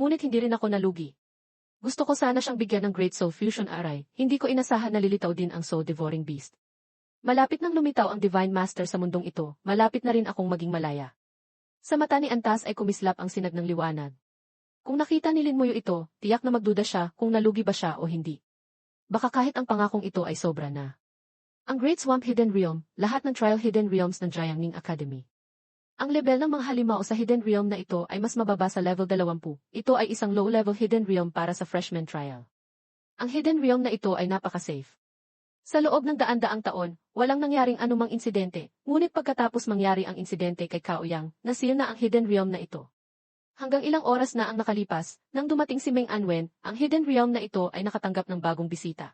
ngunit hindi rin ako nalugi. Gusto ko sana siyang bigyan ng Great Soul Fusion Aray, hindi ko inasahan na lilitaw din ang Soul Devouring Beast. Malapit nang lumitaw ang Divine Master sa mundong ito, malapit na rin akong maging malaya. Sa mata ni Antas ay kumislap ang sinag ng liwanag. Kung nakita ni Linmoyo ito, tiyak na magduda siya kung nalugi ba siya o hindi. Baka kahit ang pangakong ito ay sobra na. Ang Great Swamp Hidden Realm, lahat ng trial Hidden Realms ng Jiangning Academy. Ang level ng mga halimaw sa Hidden Realm na ito ay mas mababa sa level 20. Ito ay isang low-level Hidden Realm para sa Freshman Trial. Ang Hidden Realm na ito ay napaka-safe. Sa loob ng daan-daang taon, walang nangyaring anumang insidente, ngunit pagkatapos mangyari ang insidente kay Cao Yang, nasira na ang Hidden Realm na ito. Hanggang ilang oras na ang nakalipas, nang dumating si Meng Anwen, ang Hidden Realm na ito ay nakatanggap ng bagong bisita.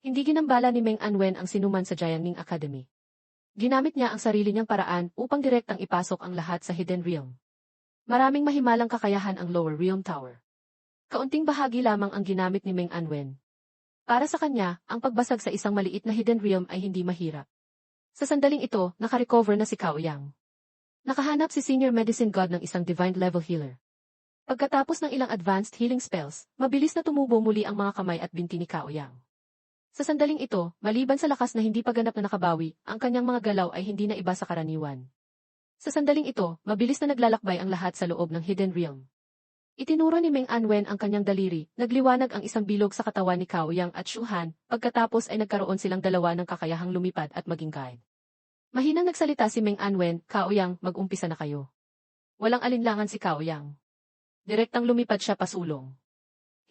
Hindi ginambala ni Meng Anwen ang sinuman sa Jiangning Academy. Ginamit niya ang sarili niyang paraan upang direktang ipasok ang lahat sa Hidden Realm. Maraming mahimalang kakayahan ang Lower Realm Tower. Kaunting bahagi lamang ang ginamit ni Meng Anwen. Para sa kanya, ang pagbasag sa isang maliit na Hidden Realm ay hindi mahirap. Sa sandaling ito, nakarecover na si Cao Yang. Nakahanap si Senior Medicine God ng isang Divine Level Healer. Pagkatapos ng ilang advanced healing spells, mabilis na tumubo muli ang mga kamay at binti ni Cao Yang. Sa sandaling ito, maliban sa lakas na hindi pa ganap na nakabawi, ang kanyang mga galaw ay hindi na iba sa karaniwan. Sa sandaling ito, mabilis na naglalakbay ang lahat sa loob ng Hidden Realm. Itinuro ni Meng Anwen ang kanyang daliri, nagliwanag ang isang bilog sa katawan ni Cao Yang at Shu Han, pagkatapos ay nagkaroon silang dalawa ng kakayahang lumipad at maging guide. Mahinang nagsalita si Meng Anwen, Cao Yang, mag-umpisa na kayo. Walang alinlangan si Cao Yang. Direktang lumipad siya pasulong.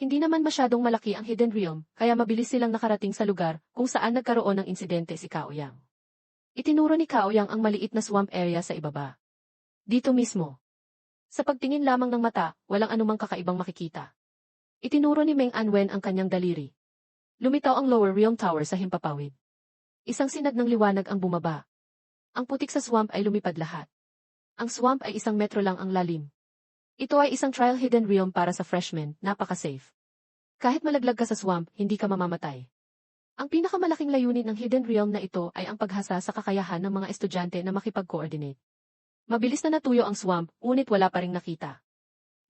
Hindi naman masyadong malaki ang Hidden Realm, kaya mabilis silang nakarating sa lugar kung saan nagkaroon ng insidente si Cao Yang. Itinuro ni Cao Yang ang maliit na swamp area sa ibaba. Dito mismo. Sa pagtingin lamang ng mata, walang anumang kakaibang makikita. Itinuro ni Meng Anwen ang kanyang daliri. Lumitaw ang Lower Realm Tower sa himpapawid. Isang sinag ng liwanag ang bumaba. Ang putik sa swamp ay lumipad lahat. Ang swamp ay 1 metro lang ang lalim. Ito ay isang trial Hidden Realm para sa freshmen, napaka-safe. Kahit malaglag ka sa swamp, hindi ka mamamatay. Ang pinakamalaking layunin ng Hidden Realm na ito ay ang paghasa sa kakayahan ng mga estudyante na makipag-coordinate. Mabilis na natuyo ang swamp, ngunit wala pa ring nakita.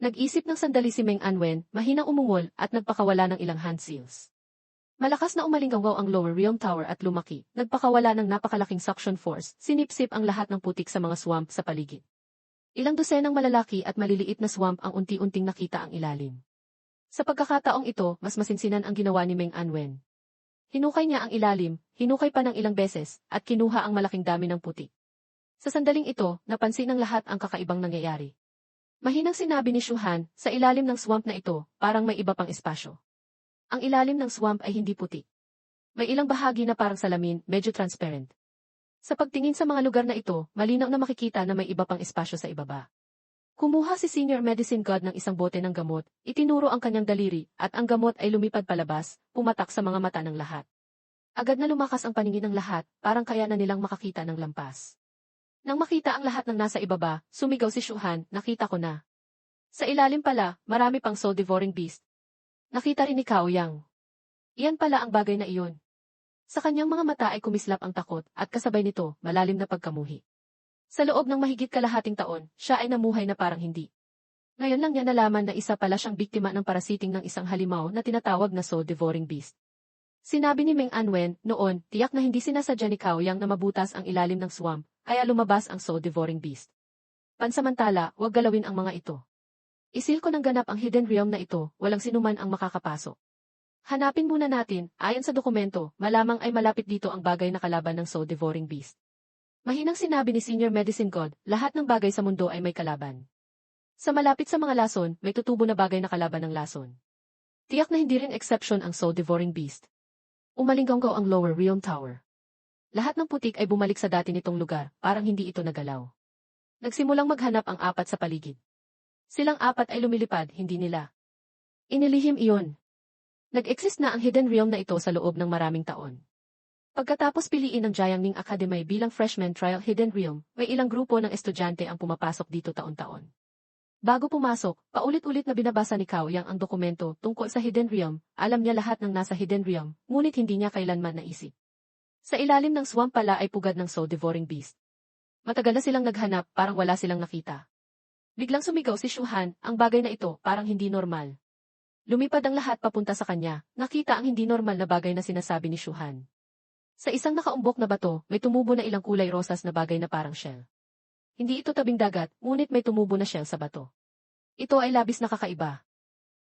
Nag-isip ng sandali si Meng Anwen, mahinang umungol at nagpakawala ng ilang hand seals. Malakas na umalinggaw ang Lower Realm Tower at lumaki, nagpakawala ng napakalaking suction force, sinipsip ang lahat ng putik sa mga swamp sa paligid. Ilang dosenang malalaki at maliliit na swamp ang unti-unting nakita ang ilalim. Sa pagkakataong ito, mas masinsinan ang ginawa ni Meng Anwen. Hinukay niya ang ilalim, hinukay pa ng ilang beses, at kinuha ang malaking dami ng putik. Sa sandaling ito, napansin ng lahat ang kakaibang nangyayari. Mahinang sinabi ni Shu Han, sa ilalim ng swamp na ito, parang may iba pang espasyo. Ang ilalim ng swamp ay hindi putik. May ilang bahagi na parang salamin, medyo transparent. Sa pagtingin sa mga lugar na ito, malinaw na makikita na may iba pang espasyo sa ibaba. Kumuha si Senior Medicine God ng isang bote ng gamot, itinuro ang kanyang daliri, at ang gamot ay lumipad palabas, pumatak sa mga mata ng lahat. Agad na lumakas ang paningin ng lahat, parang kaya na nilang makakita ng lampas. Nang makita ang lahat ng nasa ibaba, sumigaw si Shu Han, nakita ko na. Sa ilalim pala, marami pang soul devouring beast. Nakita rin ni Cao Yang. Iyan pala ang bagay na iyon. Sa kanyang mga mata ay kumislap ang takot, at kasabay nito, malalim na pagkamuhi. Sa loob ng mahigit kalahating taon, siya ay namuhay na parang hindi. Ngayon lang niya nalaman na isa pala siyang biktima ng parasiting ng isang halimaw na tinatawag na soul devouring beast. Sinabi ni Meng Anwen, noon, tiyak na hindi sinasadya ni Cao Yang na mabutas ang ilalim ng swamp, kaya lumabas ang soul devouring beast. Pansamantala, huwag galawin ang mga ito. Isil ko ng ganap ang Hidden Realm na ito, walang sinuman ang makakapasok. Hanapin muna natin, ayon sa dokumento, malamang ay malapit dito ang bagay na kalaban ng soul devouring beast. Mahinang sinabi ni Senior Medicine God, lahat ng bagay sa mundo ay may kalaban. Sa malapit sa mga lason, may tutubo na bagay na kalaban ng lason. Tiyak na hindi rin exception ang soul devouring beast. Umalinggaw ang Lower Realm Tower. Lahat ng putik ay bumalik sa dati nitong lugar, parang hindi ito nagalaw. Nagsimulang maghanap ang apat sa paligid. Silang apat ay lumilipad, hindi nila inilihim iyon. Nag-exist na ang Hidden Realm na ito sa loob ng maraming taon. Pagkatapos piliin ng Jiangning Academy bilang Freshman Trial Hidden Realm, may ilang grupo ng estudyante ang pumapasok dito taon-taon. Bago pumasok, paulit-ulit na binabasa ni Cao Yang ang dokumento tungkol sa Hidden Realm, alam niya lahat ng nasa Hidden Realm, ngunit hindi niya kailanman naisip. Sa ilalim ng swamp pala ay pugad ng soul devouring beast. Matagal na silang naghanap, parang wala silang nakita. Biglang sumigaw si Shuhan, ang bagay na ito parang hindi normal. Lumipad ang lahat papunta sa kanya, nakita ang hindi normal na bagay na sinasabi ni Shuhan. Sa isang nakaumbok na bato, may tumubo na ilang kulay rosas na bagay na parang shell. Hindi ito tabing dagat, ngunit may tumubo na shell sa bato. Ito ay labis na kakaiba.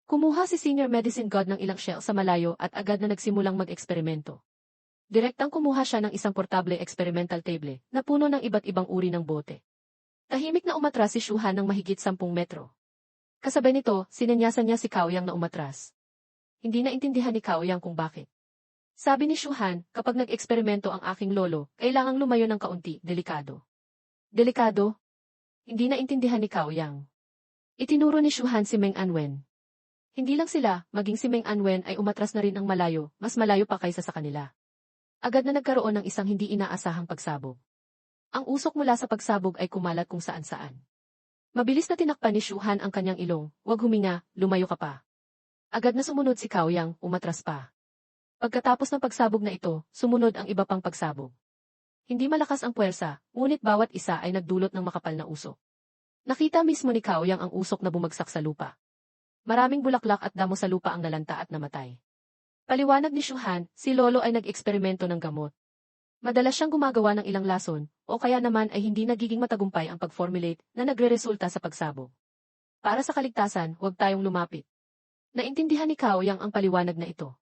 Kumuha si Senior Medicine God ng ilang shell sa malayo at agad na nagsimulang mag-eksperimento. Direktang kumuha siya ng isang portable experimental table na puno ng iba't ibang uri ng bote. Tahimik na umatras si Shuhan ng mahigit 10 metro. Kasabay nito, sinenyasan niya si Kaoyang na umatras. Hindi na intindihan ni Kaoyang kung bakit. Sabi ni Shuhan, kapag nag-eksperimento ang aking lolo, kailangang lumayo ng kaunti, delikado. Delikado? Hindi na intindihan ni Kaoyang. Itinuro ni Shuhan si Meng Anwen. Hindi lang sila, maging si Meng Anwen ay umatras na rin ang malayo, mas malayo pa kaysa sa kanila. Agad na nagkaroon ng isang hindi inaasahang pagsabog. Ang usok mula sa pagsabog ay kumalat kung saan-saan. Mabilis na tinakpan ni Shuhan ang kanyang ilong, "Huwag huminga, lumayo ka pa." Agad na sumunod si Kaoyang, umatras pa. Pagkatapos ng pagsabog na ito, sumunod ang iba pang pagsabog. Hindi malakas ang puwersa, ngunit bawat isa ay nagdulot ng makapal na usok. Nakita mismo ni Kaoyang ang usok na bumagsak sa lupa. Maraming bulaklak at damo sa lupa ang nalanta at namatay. Paliwanag ni Shuhan, si Lolo ay nag-eksperimento ng gamot. Madalas siyang gumagawa ng ilang lason, o kaya naman ay hindi nagiging matagumpay ang pag-formulate na nagre-resulta sa pagsabog. Para sa kaligtasan, huwag tayong lumapit. Naintindihan ni Kaoyang ang paliwanag na ito.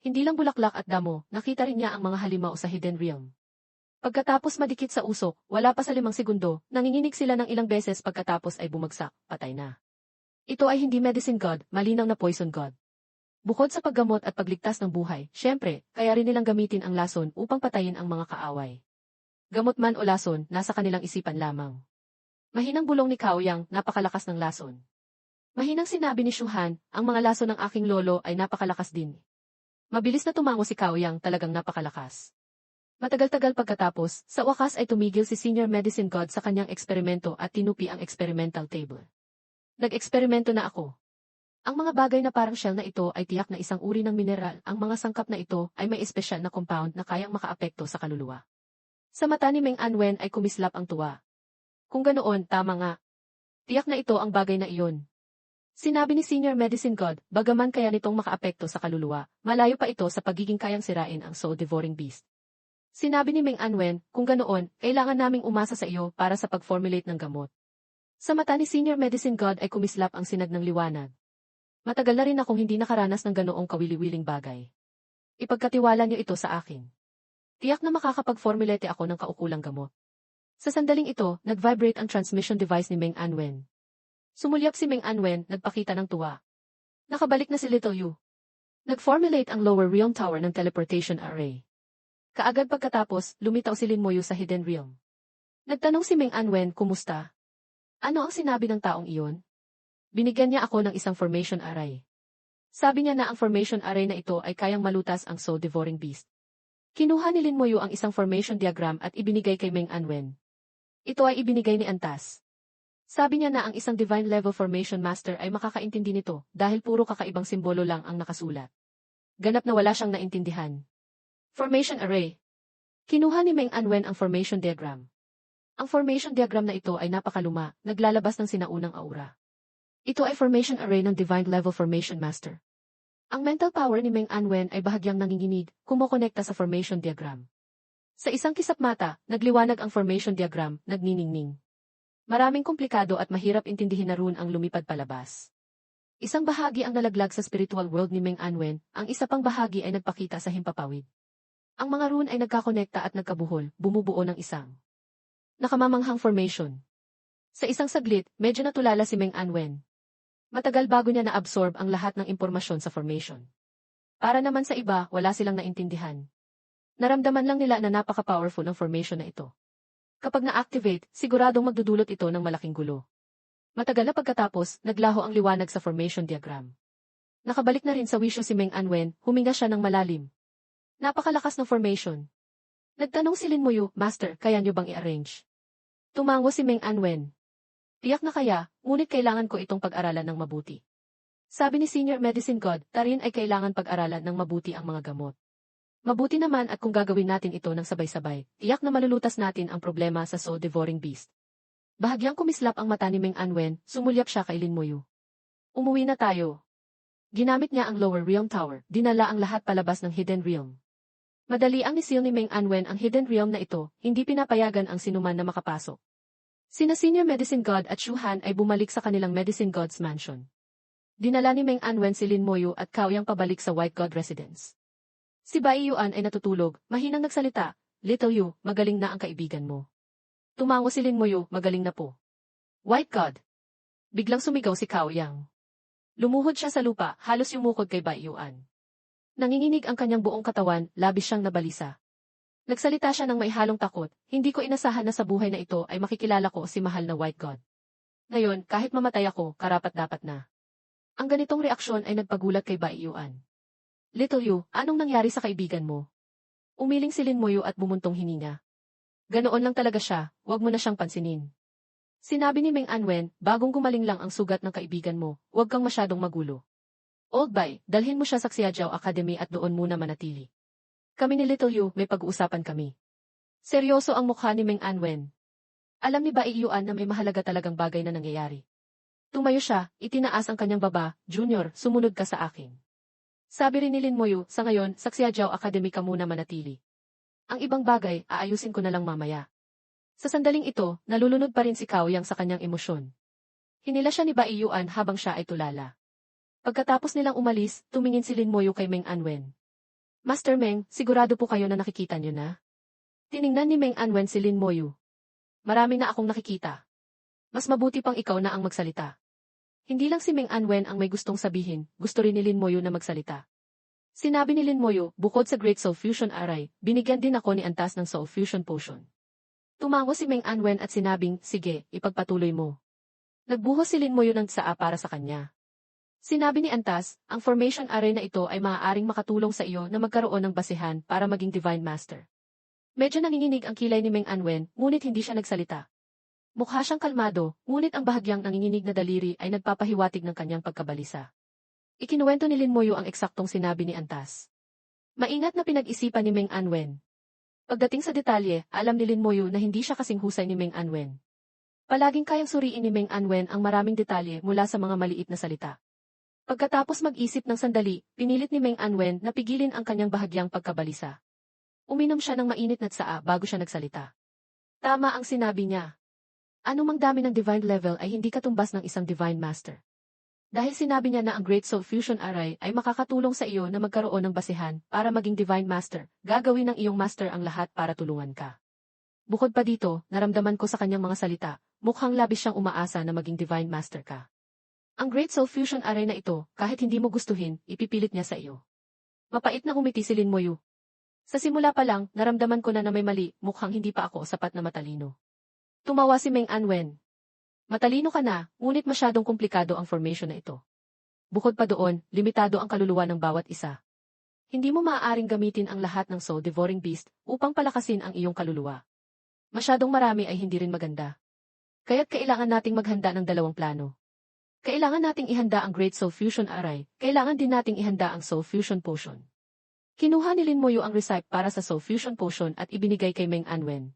Hindi lang bulaklak at damo, nakita rin niya ang mga halimaw sa Hidden Realm. Pagkatapos madikit sa usok, wala pa sa 5 segundo, nanginginig sila ng ilang beses pagkatapos ay bumagsak, patay na. Ito ay hindi medicine god, malinaw na poison god. Bukod sa paggamot at pagligtas ng buhay, syempre, kaya rin nilang gamitin ang lason upang patayin ang mga kaaway. Gamot man o lason, nasa kanilang isipan lamang. Mahinang bulong ni Kaoyang, napakalakas ng lason. Mahinang sinabi ni Shuhan, ang mga lason ng aking lolo ay napakalakas din. Mabilis na tumango si Kaoyang, talagang napakalakas. Matagal-tagal pagkatapos, sa wakas ay tumigil si Senior Medicine God sa kanyang eksperimento at tinupi ang experimental table. Nag-eksperimento na ako. Ang mga bagay na parang shell na ito ay tiyak na isang uri ng mineral. Ang mga sangkap na ito ay may espesyal na compound na kayang makaapekto sa kaluluwa. Sa mata ni Meng Anwen ay kumislap ang tuwa. Kung ganoon, tama nga. Tiyak na ito ang bagay na iyon. Sinabi ni Senior Medicine God, bagaman kaya nitong makaapekto sa kaluluwa, malayo pa ito sa pagiging kayang sirain ang soul-devouring beast. Sinabi ni Meng Anwen, kung ganoon, kailangan naming umasa sa iyo para sa pag-formulate ng gamot. Sa mata ni Senior Medicine God ay kumislap ang sinag ng liwanag. Matagal na rin akong hindi nakaranas ng ganoong kawili-wiling bagay. Ipagkatiwala niyo ito sa akin. Tiyak na makakapag-formulate ako ng kaukulang gamot. Sa sandaling ito, nag-vibrate ang transmission device ni Meng Anwen. Sumulyap si Meng Anwen, nagpakita ng tuwa. Nakabalik na si Little Yu. Nag-formulate ang lower realm tower ng teleportation array. Kaagad pagkatapos, lumitaw si Lin Moyu sa Hidden Realm. Nagtanong si Meng Anwen, kumusta? Ano ang sinabi ng taong iyon? Binigyan niya ako ng isang formation array. Sabi niya na ang formation array na ito ay kayang malutas ang soul-devouring beast. Kinuha ni Lin Moyu ang isang formation diagram at ibinigay kay Meng Anwen. Ito ay ibinigay ni Antas. Sabi niya na ang isang divine level formation master ay makakaintindi nito dahil puro kakaibang simbolo lang ang nakasulat. Ganap na wala siyang naintindihan. Formation array. Kinuha ni Meng Anwen ang formation diagram. Ang formation diagram na ito ay napakaluma, naglalabas ng sinaunang aura. Ito ay formation array ng Divine Level Formation Master. Ang mental power ni Meng Anwen ay bahagyang nanginginig, kumokonekta sa formation diagram. Sa isang kisap mata, nagliwanag ang formation diagram, nagniningning. Maraming komplikado at mahirap intindihin na rune ang lumipad palabas. Isang bahagi ang nalaglag sa spiritual world ni Meng Anwen, ang isa pang bahagi ay nagpakita sa himpapawid. Ang mga rune ay nagkakonekta at nagkabuhol, bumubuo ng isang nakamamanghang formation. Sa isang saglit, medyo natulala si Meng Anwen. Matagal bago niya na-absorb ang lahat ng impormasyon sa formation. Para naman sa iba, wala silang naintindihan. Naramdaman lang nila na napaka-powerful ang formation na ito. Kapag na-activate, siguradong magdudulot ito ng malaking gulo. Matagal na pagkatapos, naglaho ang liwanag sa formation diagram. Nakabalik na rin sa wisyo si Meng Anwen, huminga siya ng malalim. Napakalakas ng formation. Nagtanong si Lin Moyu, Master, kaya niyo bang i-arrange? Tumango si Meng Anwen. Tiyak na kaya, ngunit kailangan ko itong pag-aralan ng mabuti. Sabi ni Senior Medicine God, tarin ay kailangan pag-aralan ng mabuti ang mga gamot. Mabuti naman at kung gagawin natin ito ng sabay-sabay, tiyak na malulutas natin ang problema sa soul-devouring beast. Bahagyang kumislap ang mata ni Meng Anwen, sumulyap siya kay Lin Moyu. Umuwi na tayo. Ginamit niya ang Lower Realm Tower, dinala ang lahat palabas ng Hidden Realm. Madali ang nisil ni Meng Anwen ang Hidden Realm na ito, hindi pinapayagan ang sinuman na makapasok. Sina Senior Medicine God at Shu Han ay bumalik sa kanilang Medicine God's Mansion. Dinala ni Meng Anwen si Lin Moyu at Kaoyang pabalik sa White God Residence. Si Bai Yuan ay natutulog, mahinang nagsalita, "Little Yu, magaling na ang kaibigan mo." Tumango si Lin Moyu, "Magaling na po." "White God!" Biglang sumigaw si Kaoyang. Lumuhod siya sa lupa, halos yumukod kay Bai Yuan. Nanginginig ang kanyang buong katawan, labis siyang nabalisa. Nagsalita siya ng maihalong takot, "Hindi ko inasahan na sa buhay na ito ay makikilala ko si mahal na White God. Ngayon, kahit mamatay ako, karapat-dapat na." Ang ganitong reaksyon ay nagpagulat kay Bai Yuan. "Little Yu, anong nangyari sa kaibigan mo?" Umiling si Lin Moyu at bumuntong hininga. "Ganoon lang talaga siya, wag mo na siyang pansinin." Sinabi ni Meng Anwen, "Bagong gumaling lang ang sugat ng kaibigan mo, huwag kang masyadong magulo. Old Bai, dalhin mo siya sa Xiajiao Academy at doon muna manatili. Kami ni Little Yu, may pag-uusapan kami." Seryoso ang mukha ni Meng Anwen. Alam ni Bai Yuan na may mahalaga talagang bagay na nangyayari. Tumayo siya, itinaas ang kanyang baba, "Junior, sumunod ka sa akin." Sabi rin ni Lin Moyu, "Sa ngayon, sa Xiajiao Academy ka muna manatili. Ang ibang bagay, aayusin ko na lang mamaya." Sa sandaling ito, nalulunod pa rin si Kaoyang sa kanyang emosyon. Hinila siya ni Bai Yuan habang siya ay tulala. Pagkatapos nilang umalis, tumingin si Lin Moyu kay Meng Anwen. "Master Meng, sigurado po kayo na nakikita niyo na?" Tiningnan ni Meng Anwen si Lin Moyu. "Marami na akong nakikita. Mas mabuti pang ikaw na ang magsalita." Hindi lang si Meng Anwen ang may gustong sabihin, gusto rin ni Lin Moyu na magsalita. Sinabi ni Lin Moyu, "Bukod sa Great Soul Fusion Aray, binigyan din ako ni Antas ng Soul Fusion Potion." Tumango si Meng Anwen at sinabing, "Sige, ipagpatuloy mo." Nagbuhos si Lin Moyu ng tsaa para sa kanya. Sinabi ni Antas, "Ang formation array na ito ay maaaring makatulong sa iyo na magkaroon ng basehan para maging Divine Master." Medyo nanginginig ang kilay ni Meng Anwen, ngunit hindi siya nagsalita. Mukha siyang kalmado, ngunit ang bahagyang nanginginig na daliri ay nagpapahiwatig ng kanyang pagkabalisa. Ikinuwento ni Lin Moyu ang eksaktong sinabi ni Antas. Maingat na pinag-isipan ni Meng Anwen. Pagdating sa detalye, alam ni Lin Moyu na hindi siya kasing husay ni Meng Anwen. Palaging kayang suriin ni Meng Anwen ang maraming detalye mula sa mga maliit na salita. Pagkatapos mag-isip ng sandali, pinilit ni Meng Anwen na pigilin ang kanyang bahagyang pagkabalisa. Uminom siya ng mainit na tsaa bago siya nagsalita. Tama ang sinabi niya. Anumang dami ng divine level ay hindi katumbas ng isang divine master. Dahil sinabi niya na ang Great Soul Fusion Array ay makakatulong sa iyo na magkaroon ng basehan para maging divine master, gagawin ng iyong master ang lahat para tulungan ka. Bukod pa dito, naramdaman ko sa kanyang mga salita, mukhang labis siyang umaasa na maging divine master ka. Ang Great Soul Fusion Array na ito, kahit hindi mo gustuhin, ipipilit niya sa iyo. Mapait na umiti si Lin Moyu. Sa simula pa lang, naramdaman ko na may mali, mukhang hindi pa ako sapat na matalino. Tumawa si Meng Anwen. Matalino ka na, ngunit masyadong komplikado ang formation na ito. Bukod pa doon, limitado ang kaluluwa ng bawat isa. Hindi mo maaaring gamitin ang lahat ng Soul Devouring Beast upang palakasin ang iyong kaluluwa. Masyadong marami ay hindi rin maganda. Kaya't kailangan nating maghanda ng dalawang plano. Kailangan nating ihanda ang Great Soul Fusion Array, kailangan din nating ihanda ang Soul Fusion Potion. Kinuha ni Lin Moyu ang recipe para sa Soul Fusion Potion at ibinigay kay Meng Anwen.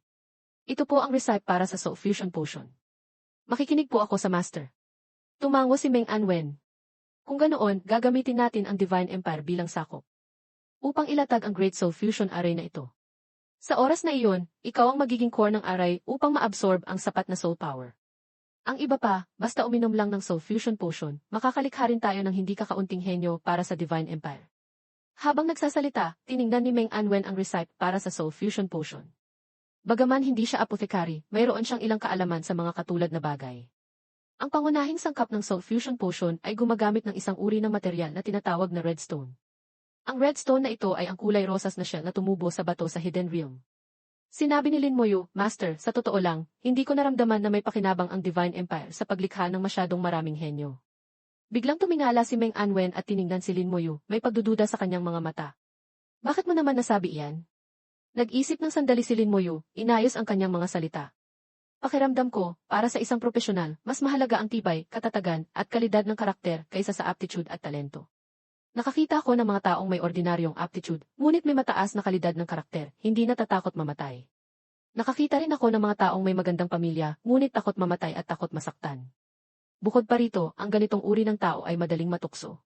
Ito po ang recipe para sa Soul Fusion Potion. Makikinig po ako sa Master. Tumango si Meng Anwen. Kung ganoon, gagamitin natin ang Divine Empire bilang sakop. Upang ilatag ang Great Soul Fusion Array na ito. Sa oras na iyon, ikaw ang magiging core ng array upang ma-absorb ang sapat na soul power. Ang iba pa, basta uminom lang ng Soul Fusion Potion, makakalikha rin tayo ng hindi kakaunting henyo para sa Divine Empire. Habang nagsasalita, tiningnan ni Meng Anwen ang recipe para sa Soul Fusion Potion. Bagaman hindi siya apothecary, mayroon siyang ilang kaalaman sa mga katulad na bagay. Ang pangunahing sangkap ng Soul Fusion Potion ay gumagamit ng isang uri ng material na tinatawag na redstone. Ang redstone na ito ay ang kulay rosas na siya na tumubo sa bato sa Hidden Realm. Sinabi ni Lin Moyu, "Master, sa totoo lang, hindi ko naramdaman na may pakinabang ang Divine Empire sa paglikha ng masyadong maraming henyo." Biglang tumingala si Meng Anwen at tiningnan si Lin Moyu, may pagdududa sa kanyang mga mata. "Bakit mo naman nasabi iyan?" Nag-isip ng sandali si Lin Moyu, inayos ang kanyang mga salita. "Pakiramdam ko, para sa isang profesional, mas mahalaga ang tibay, katatagan, at kalidad ng karakter kaysa sa aptitude at talento. Nakakita ko ng mga taong may ordinaryong aptitude, ngunit may mataas na kalidad ng karakter, hindi natatakot mamatay. Nakakita rin ako ng mga taong may magandang pamilya, ngunit takot mamatay at takot masaktan. Bukod pa rito, ang ganitong uri ng tao ay madaling matukso.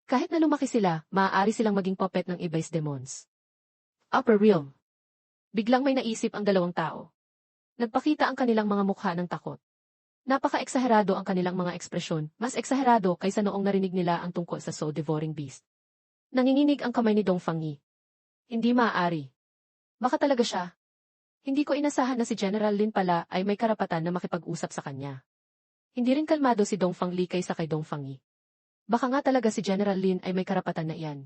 Kahit na lumaki sila, maaari silang maging puppet ng ibais demons. Upper Realm. Biglang may naisip ang dalawang tao. Nagpakita ang kanilang mga mukha ng takot. Napaka-eksaherado ang kanilang mga ekspresyon, mas eksaherado kaysa noong narinig nila ang tungkol sa soul-devouring beast. Nanginginig ang kamay ni Dong Fangyi. Hindi maaari. Baka talaga siya. Hindi ko inasahan na si General Lin pala ay may karapatan na makipag-usap sa kanya. Hindi rin kalmado si Dong Fangli kaysa kay Dong Fangyi. Baka nga talaga si General Lin ay may karapatan na iyan.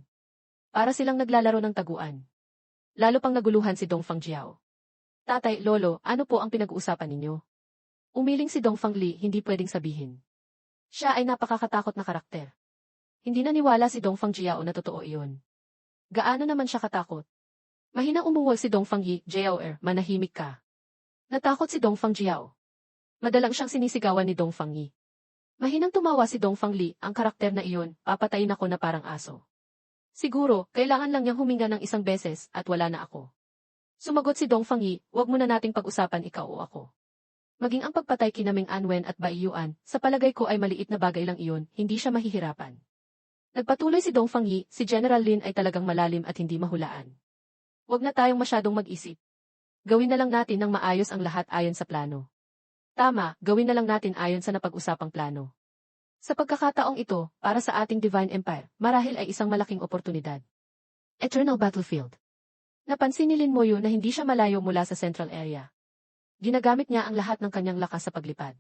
Para silang naglalaro ng taguan. Lalo pang naguluhan si Dong Fangjiao. Tatay, Lolo, ano po ang pinag-uusapan ninyo? Umiling si Dong Fangli, hindi pwedeng sabihin. Siya ay napakakatakot na karakter. Hindi naniwala si Dong Fangjiao na totoo iyon. Gaano naman siya katakot? Mahinang umuwal si Dong Fangyi, Jiao manahimik ka. Natakot si Dong Fangjiao. Madalang siyang sinisigawan ni Dong Fangyi. Mahinang tumawa si Dong Fangli, ang karakter na iyon, papatayin ako na parang aso. Siguro, kailangan lang niyang huminga ng isang beses at wala na ako. Sumagot si Dong Fangyi, wag muna nating pag-usapan ikaw o ako. Maging ang pagpatay kina Ming Anwen at Bai Yuan, sa palagay ko ay maliit na bagay lang iyon, hindi siya mahihirapan. Nagpatuloy si Dong Fangyi, si General Lin ay talagang malalim at hindi mahulaan. Wag na tayong masyadong mag-isip. Gawin na lang natin ng maayos ang lahat ayon sa plano. Tama, gawin na lang natin ayon sa napag-usapang plano. Sa pagkakataong ito, para sa ating Divine Empire, marahil ay isang malaking oportunidad. Eternal Battlefield. Napansin ni Lin Moyu na hindi siya malayo mula sa central area. Ginagamit niya ang lahat ng kanyang lakas sa paglipad.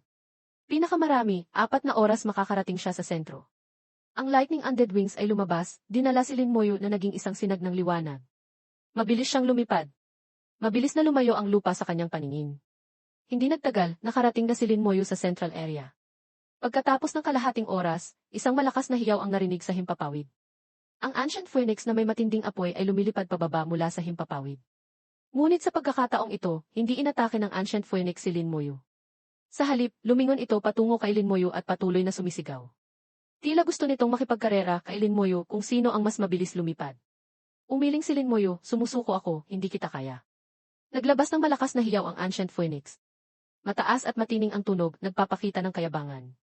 Pinakamarami, 4 na oras makakarating siya sa sentro. Ang Lightning Undead Wings ay lumabas, dinala si Lin Moyu na naging isang sinag ng liwanag. Mabilis siyang lumipad. Mabilis na lumayo ang lupa sa kanyang paningin. Hindi nagtagal, nakarating na si Lin Moyu sa central area. Pagkatapos ng kalahating oras, isang malakas na hiyaw ang narinig sa himpapawid. Ang Ancient Phoenix na may matinding apoy ay lumilipad pababa mula sa himpapawid. Ngunit sa pagkakataong ito, hindi inatake ng Ancient Phoenix si Lin Moyu. Sa halip, lumingon ito patungo kay Lin Moyu at patuloy na sumisigaw. Tila gusto nitong makipagkarera kay Lin Moyu kung sino ang mas mabilis lumipad. Umiling si Lin Moyu, sumusuko ako, hindi kita kaya. Naglabas ng malakas na hiyaw ang Ancient Phoenix. Mataas at matining ang tunog, nagpapakita ng kayabangan.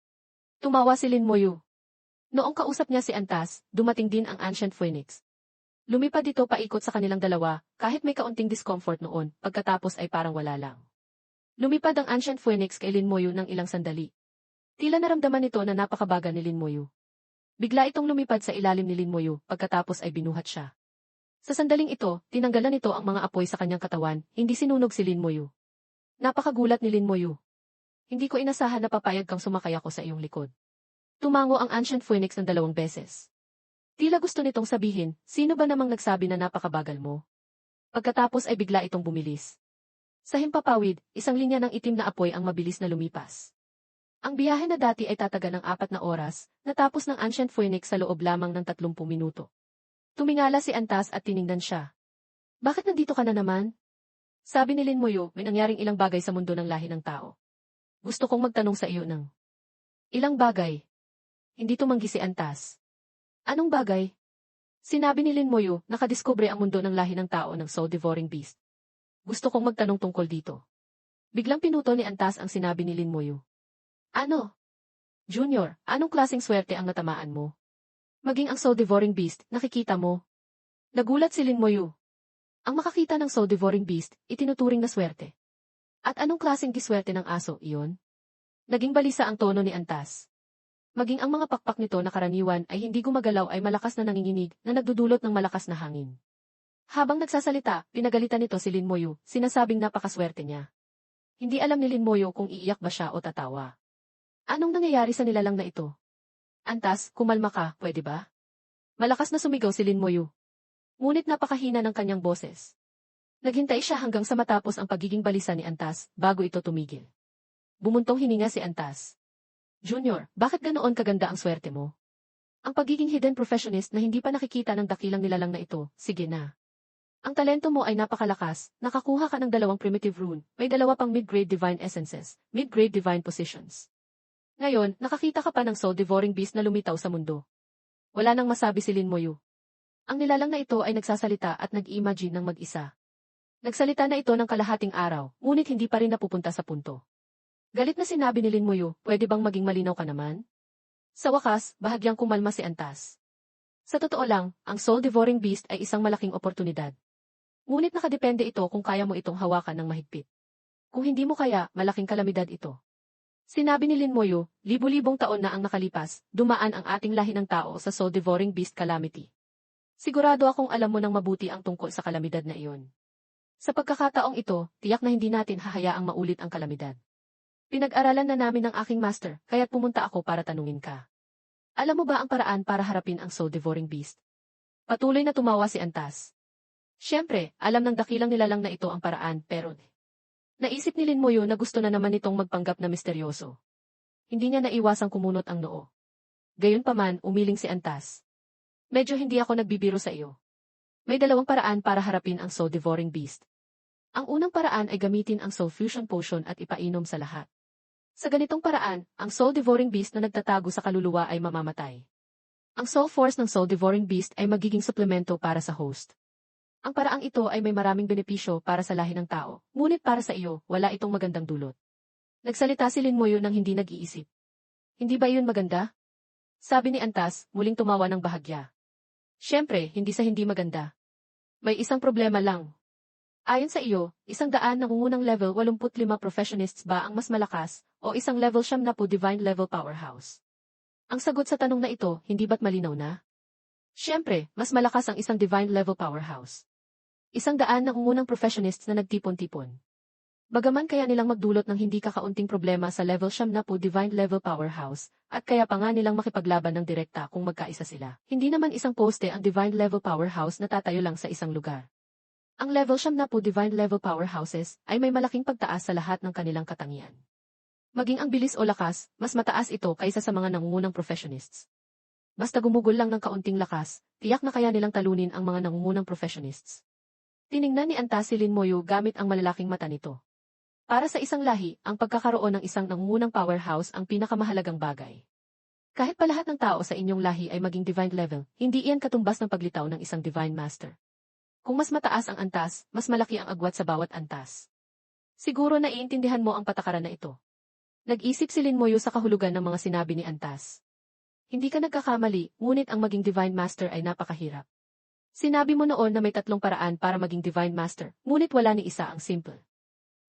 Tumawa si Lin Moyu. Noong kausap niya si Antas, dumating din ang Ancient Phoenix. Lumipad ito paikot sa kanilang dalawa, kahit may kaunting discomfort noon, pagkatapos ay parang wala lang. Lumipad ang Ancient Phoenix kay Lin Moyu ng ilang sandali. Tila naramdaman nito na napakabaga ni Lin Moyu. Bigla itong lumipad sa ilalim ni Lin Moyu, pagkatapos ay binuhat siya. Sa sandaling ito, tinanggalan nito ang mga apoy sa kanyang katawan, hindi sinunog si Lin Moyu. Napakagulat ni Lin Moyu. Hindi ko inasahan na papayag kang sumakay ako sa iyong likod. Tumango ang Ancient Phoenix ng 2 beses. Tila gusto nitong sabihin, sino ba namang nagsabi na napakabagal mo? Pagkatapos ay bigla itong bumilis. Sa himpapawid, isang linya ng itim na apoy ang mabilis na lumipas. Ang biyahe na dati ay tataga ng 4 na oras, natapos ng Ancient Phoenix sa loob lamang ng 30 minuto. Tumingala si Antas at tiningnan siya. Bakit nandito ka na naman? Sabi ni Lin Moyu, may nangyaring ilang bagay sa mundo ng lahi ng tao. Gusto kong magtanong sa iyo ng ilang bagay. Hindi tumanggi si Antas. Anong bagay? Sinabi ni Lin Moyu, nakadiskubre ang mundo ng lahi ng tao ng soul-devouring beast. Gusto kong magtanong tungkol dito. Biglang pinuto ni Antas ang sinabi ni Lin Moyu. Ano? Junior, anong klaseng swerte ang natamaan mo? Maging ang soul-devouring beast, nakikita mo? Nagulat si Lin Moyu. Ang makakita ng soul-devouring beast, itinuturing na swerte. At anong klaseng giswerte ng aso, iyon? Naging balisa ang tono ni Antas. Maging ang mga pakpak nito na karaniwan ay hindi gumagalaw ay malakas na nanginginig na nagdudulot ng malakas na hangin. Habang nagsasalita, pinagalitan nito si Lin Moyu, sinasabing napakaswerte niya. Hindi alam ni Lin Moyu kung iiyak ba siya o tatawa. Anong nangyayari sa nilalang na ito? Antas, kumalma ka, pwede ba? Malakas na sumigaw si Lin Moyu. Ngunit napakahina ng kanyang boses. Naghintay siya hanggang sa matapos ang pagiging balisa ni Antas, bago ito tumigil. Bumuntong hininga si Antas. Junior, bakit ganoon kaganda ang swerte mo? Ang pagiging hidden professionist na hindi pa nakikita ng dakilang nilalang na ito, sige na. Ang talento mo ay napakalakas, nakakuha ka ng 2 primitive rune, may 2 pang mid-grade divine essences, mid-grade divine positions. Ngayon, nakakita ka pa ng soul-devouring beast na lumitaw sa mundo. Wala nang masabi si Lin Moyu. Ang nilalang na ito ay nagsasalita at nag-imagine ng mag-isa. Nagsalita na ito ng kalahating araw, ngunit hindi pa rin napupunta sa punto. Galit na sinabi ni Lin Muyu, pwede bang maging malinaw ka naman? Sa wakas, bahagyang kumalma si Antas. Sa totoo lang, ang Soul Devouring Beast ay isang malaking oportunidad. Ngunit nakadepende ito kung kaya mo itong hawakan ng mahigpit. Kung hindi mo kaya, malaking kalamidad ito. Sinabi ni Lin Muyu, libu-libong taon na ang nakalipas, dumaan ang ating lahi ng tao sa Soul Devouring Beast calamity. Sigurado akong alam mo ng mabuti ang tungkol sa kalamidad na iyon. Sa pagkakataong ito, tiyak na hindi natin hahayaang maulit ang kalamidad. Pinag-aralan na namin ng aking master, kaya't pumunta ako para tanungin ka. Alam mo ba ang paraan para harapin ang Soul Devouring Beast? Patuloy na tumawa si Antas. Siyempre, alam ng dakilang nilalang na ito ang paraan, pero naisip ni Lin Muyu na gusto na naman itong magpanggap na misteryoso. Hindi niya naiwasang kumunot ang noo. Gayunpaman, umiling si Antas. Medyo hindi ako nagbibiro sa iyo. May dalawang paraan para harapin ang Soul Devouring Beast. Ang unang paraan ay gamitin ang Soul Fusion Potion at ipainom sa lahat. Sa ganitong paraan, ang Soul Devouring Beast na nagtatago sa kaluluwa ay mamamatay. Ang Soul Force ng Soul Devouring Beast ay magiging suplemento para sa host. Ang paraang ito ay may maraming benepisyo para sa lahi ng tao, ngunit para sa iyo, wala itong magandang dulot. Nagsalita si Lin Muyu nang hindi nag-iisip. Hindi ba iyon maganda? Sabi ni Antas, muling tumawa ng bahagya. Siyempre, hindi sa hindi maganda. May isang problema lang. Ayon sa iyo, 100 nangungunang level 85 professionists ba ang mas malakas, o isang level 90 divine level powerhouse? Ang sagot sa tanong na ito, hindi ba't malinaw na? Siyempre, mas malakas ang isang divine level powerhouse. 100 nangungunang professionists na nagtipon-tipon. Bagaman kaya nilang magdulot ng hindi kakaunting problema sa level 90 divine level powerhouse, at kaya pa nga nilang makipaglaban ng direkta kung magkaisa sila. Hindi naman isang poste ang divine level powerhouse na tatayo lang sa isang lugar. Ang level 90 divine level powerhouses ay may malaking pagtaas sa lahat ng kanilang katangian. Maging ang bilis o lakas, mas mataas ito kaysa sa mga nangungunang professionists. Basta gumugol lang ng kaunting lakas, tiyak na kaya nilang talunin ang mga nangungunang professionists. Tiningnan ni Antas si Lin Muyu gamit ang malalaking mata nito. Para sa isang lahi, ang pagkakaroon ng isang nangungunang powerhouse ang pinakamahalagang bagay. Kahit pa lahat ng tao sa inyong lahi ay maging divine level, hindi iyan katumbas ng paglitaw ng isang divine master. Kung mas mataas ang antas, mas malaki ang agwat sa bawat antas. Siguro naiintindihan mo ang patakaran na ito. Nag-isip si Lin Muyu sa kahulugan ng mga sinabi ni Antas. Hindi ka nagkakamali, ngunit ang maging divine master ay napakahirap. Sinabi mo noon na may 3 paraan para maging divine master, ngunit wala ni isa ang simple.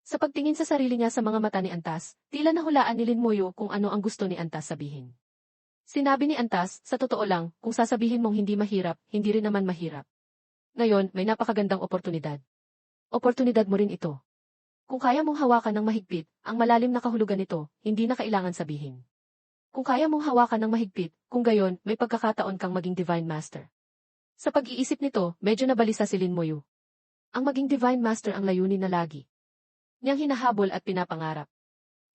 Sa pagtingin sa sarili niya sa mga mata ni Antas, tila nahulaan ni Lin Muyu kung ano ang gusto ni Antas sabihin. Sinabi ni Antas, sa totoo lang, kung sasabihin mong hindi mahirap, hindi rin naman mahirap. Ngayon, may napakagandang oportunidad. Oportunidad mo rin ito. Kung kaya mong hawakan ng mahigpit, ang malalim na kahulugan nito, hindi na kailangan sabihin. Kung kaya mong hawakan ng mahigpit, kung gayon, may pagkakataon kang maging divine master. Sa pag-iisip nito, medyo nabalisa si Lin Muyu. Ang maging divine master ang layunin na lagi niyang hinahabol at pinapangarap.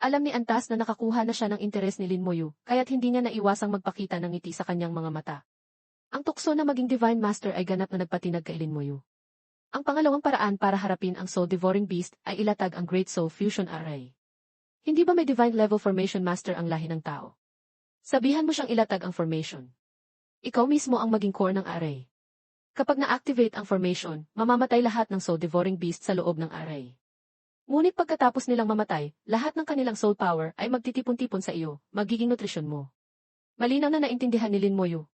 Alam ni Antas na nakakuha na siya ng interes ni Lin Muyu, kaya't hindi niya naiwasang magpakita ng ngiti sa kanyang mga mata. Ang tukso na maging divine master ay ganap na nagpatinag kay Lin Muyu. Ang pangalawang paraan para harapin ang Soul Devouring Beast ay ilatag ang Great Soul Fusion Array. Hindi ba may divine level formation master ang lahi ng tao? Sabihan mo siyang ilatag ang formation. Ikaw mismo ang maging core ng array. Kapag na-activate ang formation, mamamatay lahat ng Soul Devouring Beast sa loob ng array. Ngunit pagkatapos nilang mamatay, lahat ng kanilang soul power ay magtitipon-tipon sa iyo, magiging nutrisyon mo. Malinaw na naintindihan ni Lin Muyu.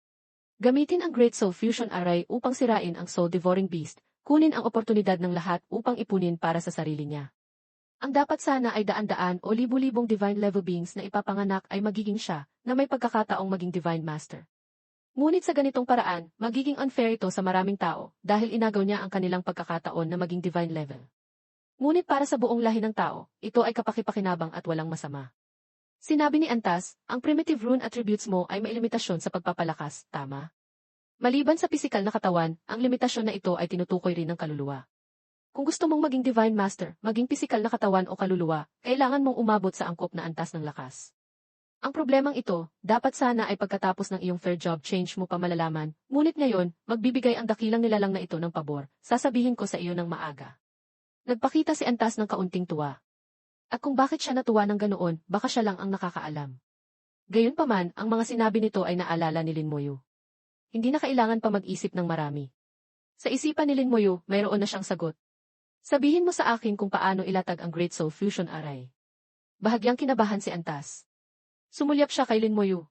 Gamitin ang Great Soul Fusion Array upang sirain ang Soul Devouring Beast, kunin ang oportunidad ng lahat upang ipunin para sa sarili niya. Ang dapat sana ay daan-daan o libu-libong divine level beings na ipapanganak ay magiging siya, na may pagkakataong maging divine master. Ngunit sa ganitong paraan, magiging unfair ito sa maraming tao, dahil inagaw niya ang kanilang pagkakataon na maging divine level. Ngunit para sa buong lahi ng tao, ito ay kapakipakinabang at walang masama. Sinabi ni Antas, ang primitive rune attributes mo ay may limitasyon sa pagpapalakas, tama? Maliban sa pisikal na katawan, ang limitasyon na ito ay tinutukoy rin ng kaluluwa. Kung gusto mong maging divine master, maging pisikal na katawan o kaluluwa, kailangan mong umabot sa angkop na antas ng lakas. Ang problemang ito, dapat sana ay pagkatapos ng iyong third job change mo pa malalaman, ngunit ngayon, magbibigay ang dakilang nilalang na ito ng pabor, sasabihin ko sa iyo ng maaga. Nagpakita si Antas ng kaunting tuwa. At kung bakit siya natuwa ng ganoon, baka siya lang ang nakakaalam. Gayunpaman, ang mga sinabi nito ay naalala ni Lin Muyu. Hindi na kailangan pa mag-isip ng marami. Sa isipan ni Lin Muyu, mayroon na siyang sagot. Sabihin mo sa akin kung paano ilatag ang Great Soul Fusion Array. Bahagyang kinabahan si Antas. Sumulyap siya kay Lin Moyu.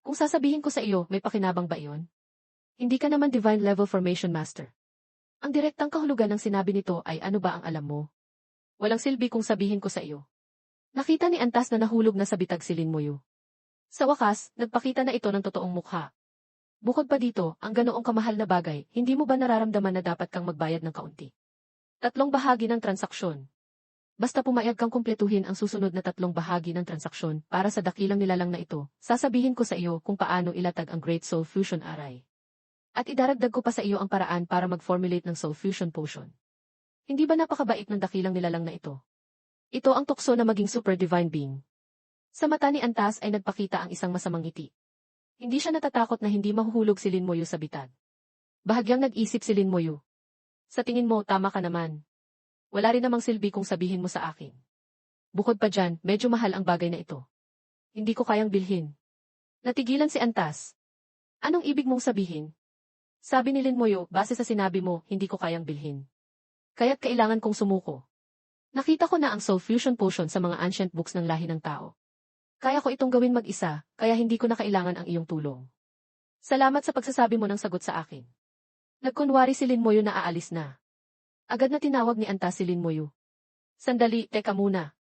Kung sasabihin ko sa iyo, may pakinabang ba iyon? Hindi ka naman Divine Level Formation Master. Ang direktang kahulugan ng sinabi nito ay ano ba ang alam mo? Walang silbi kung sabihin ko sa iyo. Nakita ni Antas na nahulog na sa bitag si Lin Moyu. Sa wakas, nagpakita na ito ng totoong mukha. Bukod pa dito, ang ganoong kamahal na bagay, hindi mo ba nararamdaman na dapat kang magbayad ng kaunti? 3 bahagi ng transaksyon. Basta pumayag kang kumpletuhin ang susunod na 3 bahagi ng transaksyon para sa dakilang nilalang na ito, sasabihin ko sa iyo kung paano ilatag ang Great Soul Fusion Array. At idaragdag ko pa sa iyo ang paraan para mag-formulate ng Soul Fusion Potion. Hindi ba napakabait ng dakilang nilalang na ito? Ito ang tukso na maging super divine being. Sa mata ni Antas ay nagpakita ang isang masamang ngiti. Hindi siya natatakot na hindi mahuhulog si Lin Moyu sa bitag. Bahagyang nag-isip si Lin Moyu. Sa tingin mo, tama ka naman. Wala rin namang silbi kung sabihin mo sa akin. Bukod pa dyan, medyo mahal ang bagay na ito. Hindi ko kayang bilhin. Natigilan si Antas. Anong ibig mong sabihin? Sabi ni Lin Moyu, base sa sinabi mo, hindi ko kayang bilhin. Kaya't kailangan kong sumuko. Nakita ko na ang Soul Fusion Potion sa mga ancient books ng lahi ng tao. Kaya ko itong gawin mag-isa, kaya hindi ko na kailangan ang iyong tulong. Salamat sa pagsasabi mo ng sagot sa akin. Nagkunwari si Lin Moyu na aalis na. Agad na tinawag ni Antas si Lin Moyu. Sandali, teka muna.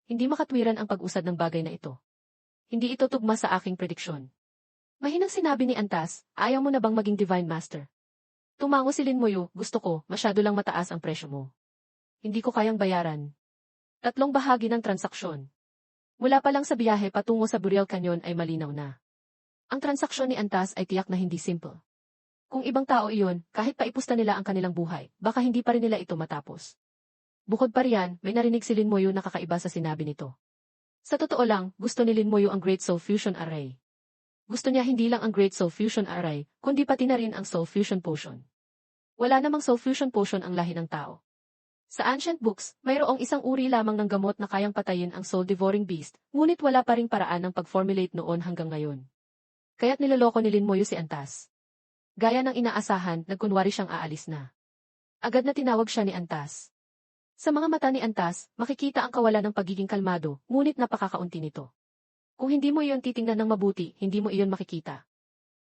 Hindi makatwiran ang pag-usad ng bagay na ito. Hindi ito tugma sa aking prediksyon. Mahinang sinabi ni Antas, ayaw mo na bang maging Divine Master? Tumango si Lin Moyu, gusto ko, masyado lang mataas ang presyo mo. Hindi ko kayang bayaran. 3 bahagi ng transaksyon. Mula pa lang sa biyahe patungo sa Burial Canyon ay malinaw na. Ang transaksyon ni Antas ay tiyak na hindi simple. Kung ibang tao iyon, kahit paipusta nila ang kanilang buhay, baka hindi pa rin nila ito matapos. Bukod pa riyan, may narinig si Lin Moyu na kakaiba sa sinabi nito. Sa totoo lang, gusto ni Lin Moyu ang Great Soul Fusion Array. Gusto niya hindi lang ang Great Soul Fusion Array, kundi pati na rin ang Soul Fusion Potion. Wala namang Soul Fusion Potion ang lahi ng tao. Sa ancient books, mayroong isang uri lamang ng gamot na kayang patayin ang soul-devouring beast, ngunit wala pa ring paraan ng pag-formulate noon hanggang ngayon. Kaya't niloloko ni Lin Moyu si Antas. Gaya ng inaasahan, nagkunwari siyang aalis na. Agad na tinawag siya ni Antas. Sa mga mata ni Antas, makikita ang kawalan ng pagiging kalmado, ngunit napakakaunti nito. Kung hindi mo iyon titingnan ng mabuti, hindi mo iyon makikita.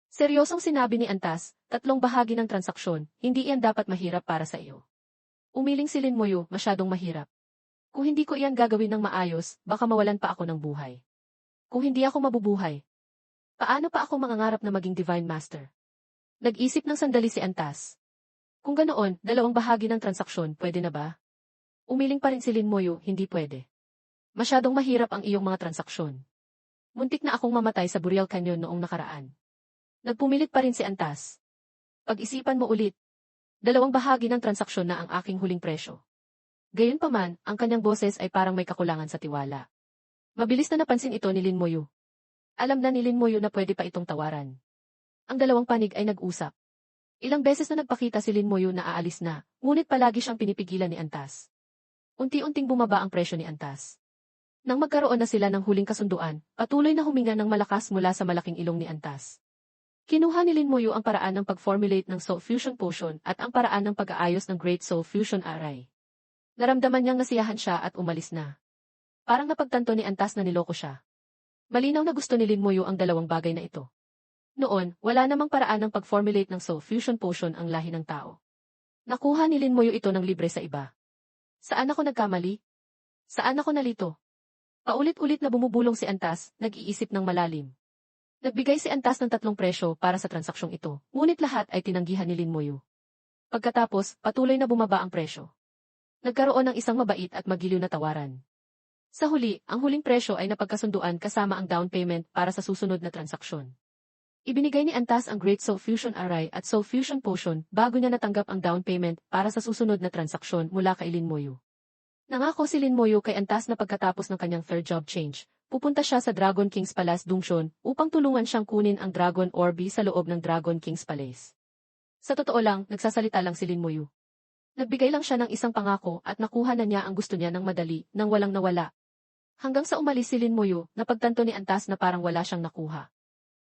Seryosong sinabi ni Antas, 3 bahagi ng transaksyon, hindi iyan dapat mahirap para sa iyo. Umiling si Lin Moyu, masyadong mahirap. Kung hindi ko iyan gagawin ng maayos, baka mawalan pa ako ng buhay. Kung hindi ako mabubuhay, paano pa ako mangangarap na maging Divine Master? Nag-isip ng sandali si Antas. Kung ganoon, 2 bahagi ng transaksyon, pwede na ba? Umiling pa rin si Lin Moyu, hindi pwede. Masyadong mahirap ang iyong mga transaksyon. Muntik na akong mamatay sa Burial Canyon noong nakaraan. Nagpumilit pa rin si Antas. Pag-isipan mo ulit. 2 bahagi ng transaksyon na ang aking huling presyo. Gayunpaman, ang kanyang boses ay parang may kakulangan sa tiwala. Mabilis na napansin ito ni Lin Moyu. Alam na ni Lin Moyu na pwede pa itong tawaran. Ang 2 panig ay nag-usap. Ilang beses na nagpakita si Lin Moyu na aalis na, ngunit palagi siyang pinipigilan ni Antas. Unti-unting bumaba ang presyo ni Antas. Nang magkaroon na sila ng huling kasunduan, patuloy na huminga ng malakas mula sa malaking ilong ni Antas. Kinuha ni Lin Moyu ang paraan ng pag-formulate ng Soul Fusion Potion at ang paraan ng pag-aayos ng Great Soul Fusion Array. Naramdaman niyang nasiyahan siya at umalis na. Parang napagtanto ni Antas na niloko siya. Malinaw na gusto ni Lin Moyu ang 2 bagay na ito. Noon, wala namang paraan ng pag-formulate ng Soul Fusion Potion ang lahi ng tao. Nakuha ni Lin Moyu ito ng libre sa iba. Saan ako nagkamali? Saan ako nalito? Paulit-ulit na bumubulong si Antas, nag-iisip ng malalim. Nagbigay si Antas ng 3 presyo para sa transaksyong ito, ngunit lahat ay tinanggihan ni Lin Moyu. Pagkatapos, patuloy na bumaba ang presyo. Nagkaroon ng isang mabait at magiliw na tawaran. Sa huli, ang huling presyo ay napagkasunduan kasama ang down payment para sa susunod na transaksyon. Ibinigay ni Antas ang Great Soul Fusion Array at Soul Fusion Potion bago niya natanggap ang down payment para sa susunod na transaksyon mula kay Lin Moyu. Nangako si Lin Moyu kay Antas na pagkatapos ng kanyang third job change, pupunta siya sa Dragon King's Palace Dungsyon upang tulungan siyang kunin ang Dragon Orbi sa loob ng Dragon King's Palace. Sa totoo lang, nagsasalita lang si Lin Moyu. Nagbigay lang siya ng isang pangako at nakuha na niya ang gusto niya ng madali, nang walang nawala. Hanggang sa umalis si Lin Moyu, napagtanto ni Antas na parang wala siyang nakuha.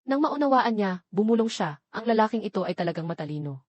Nang maunawaan niya, bumulong siya, ang lalaking ito ay talagang matalino.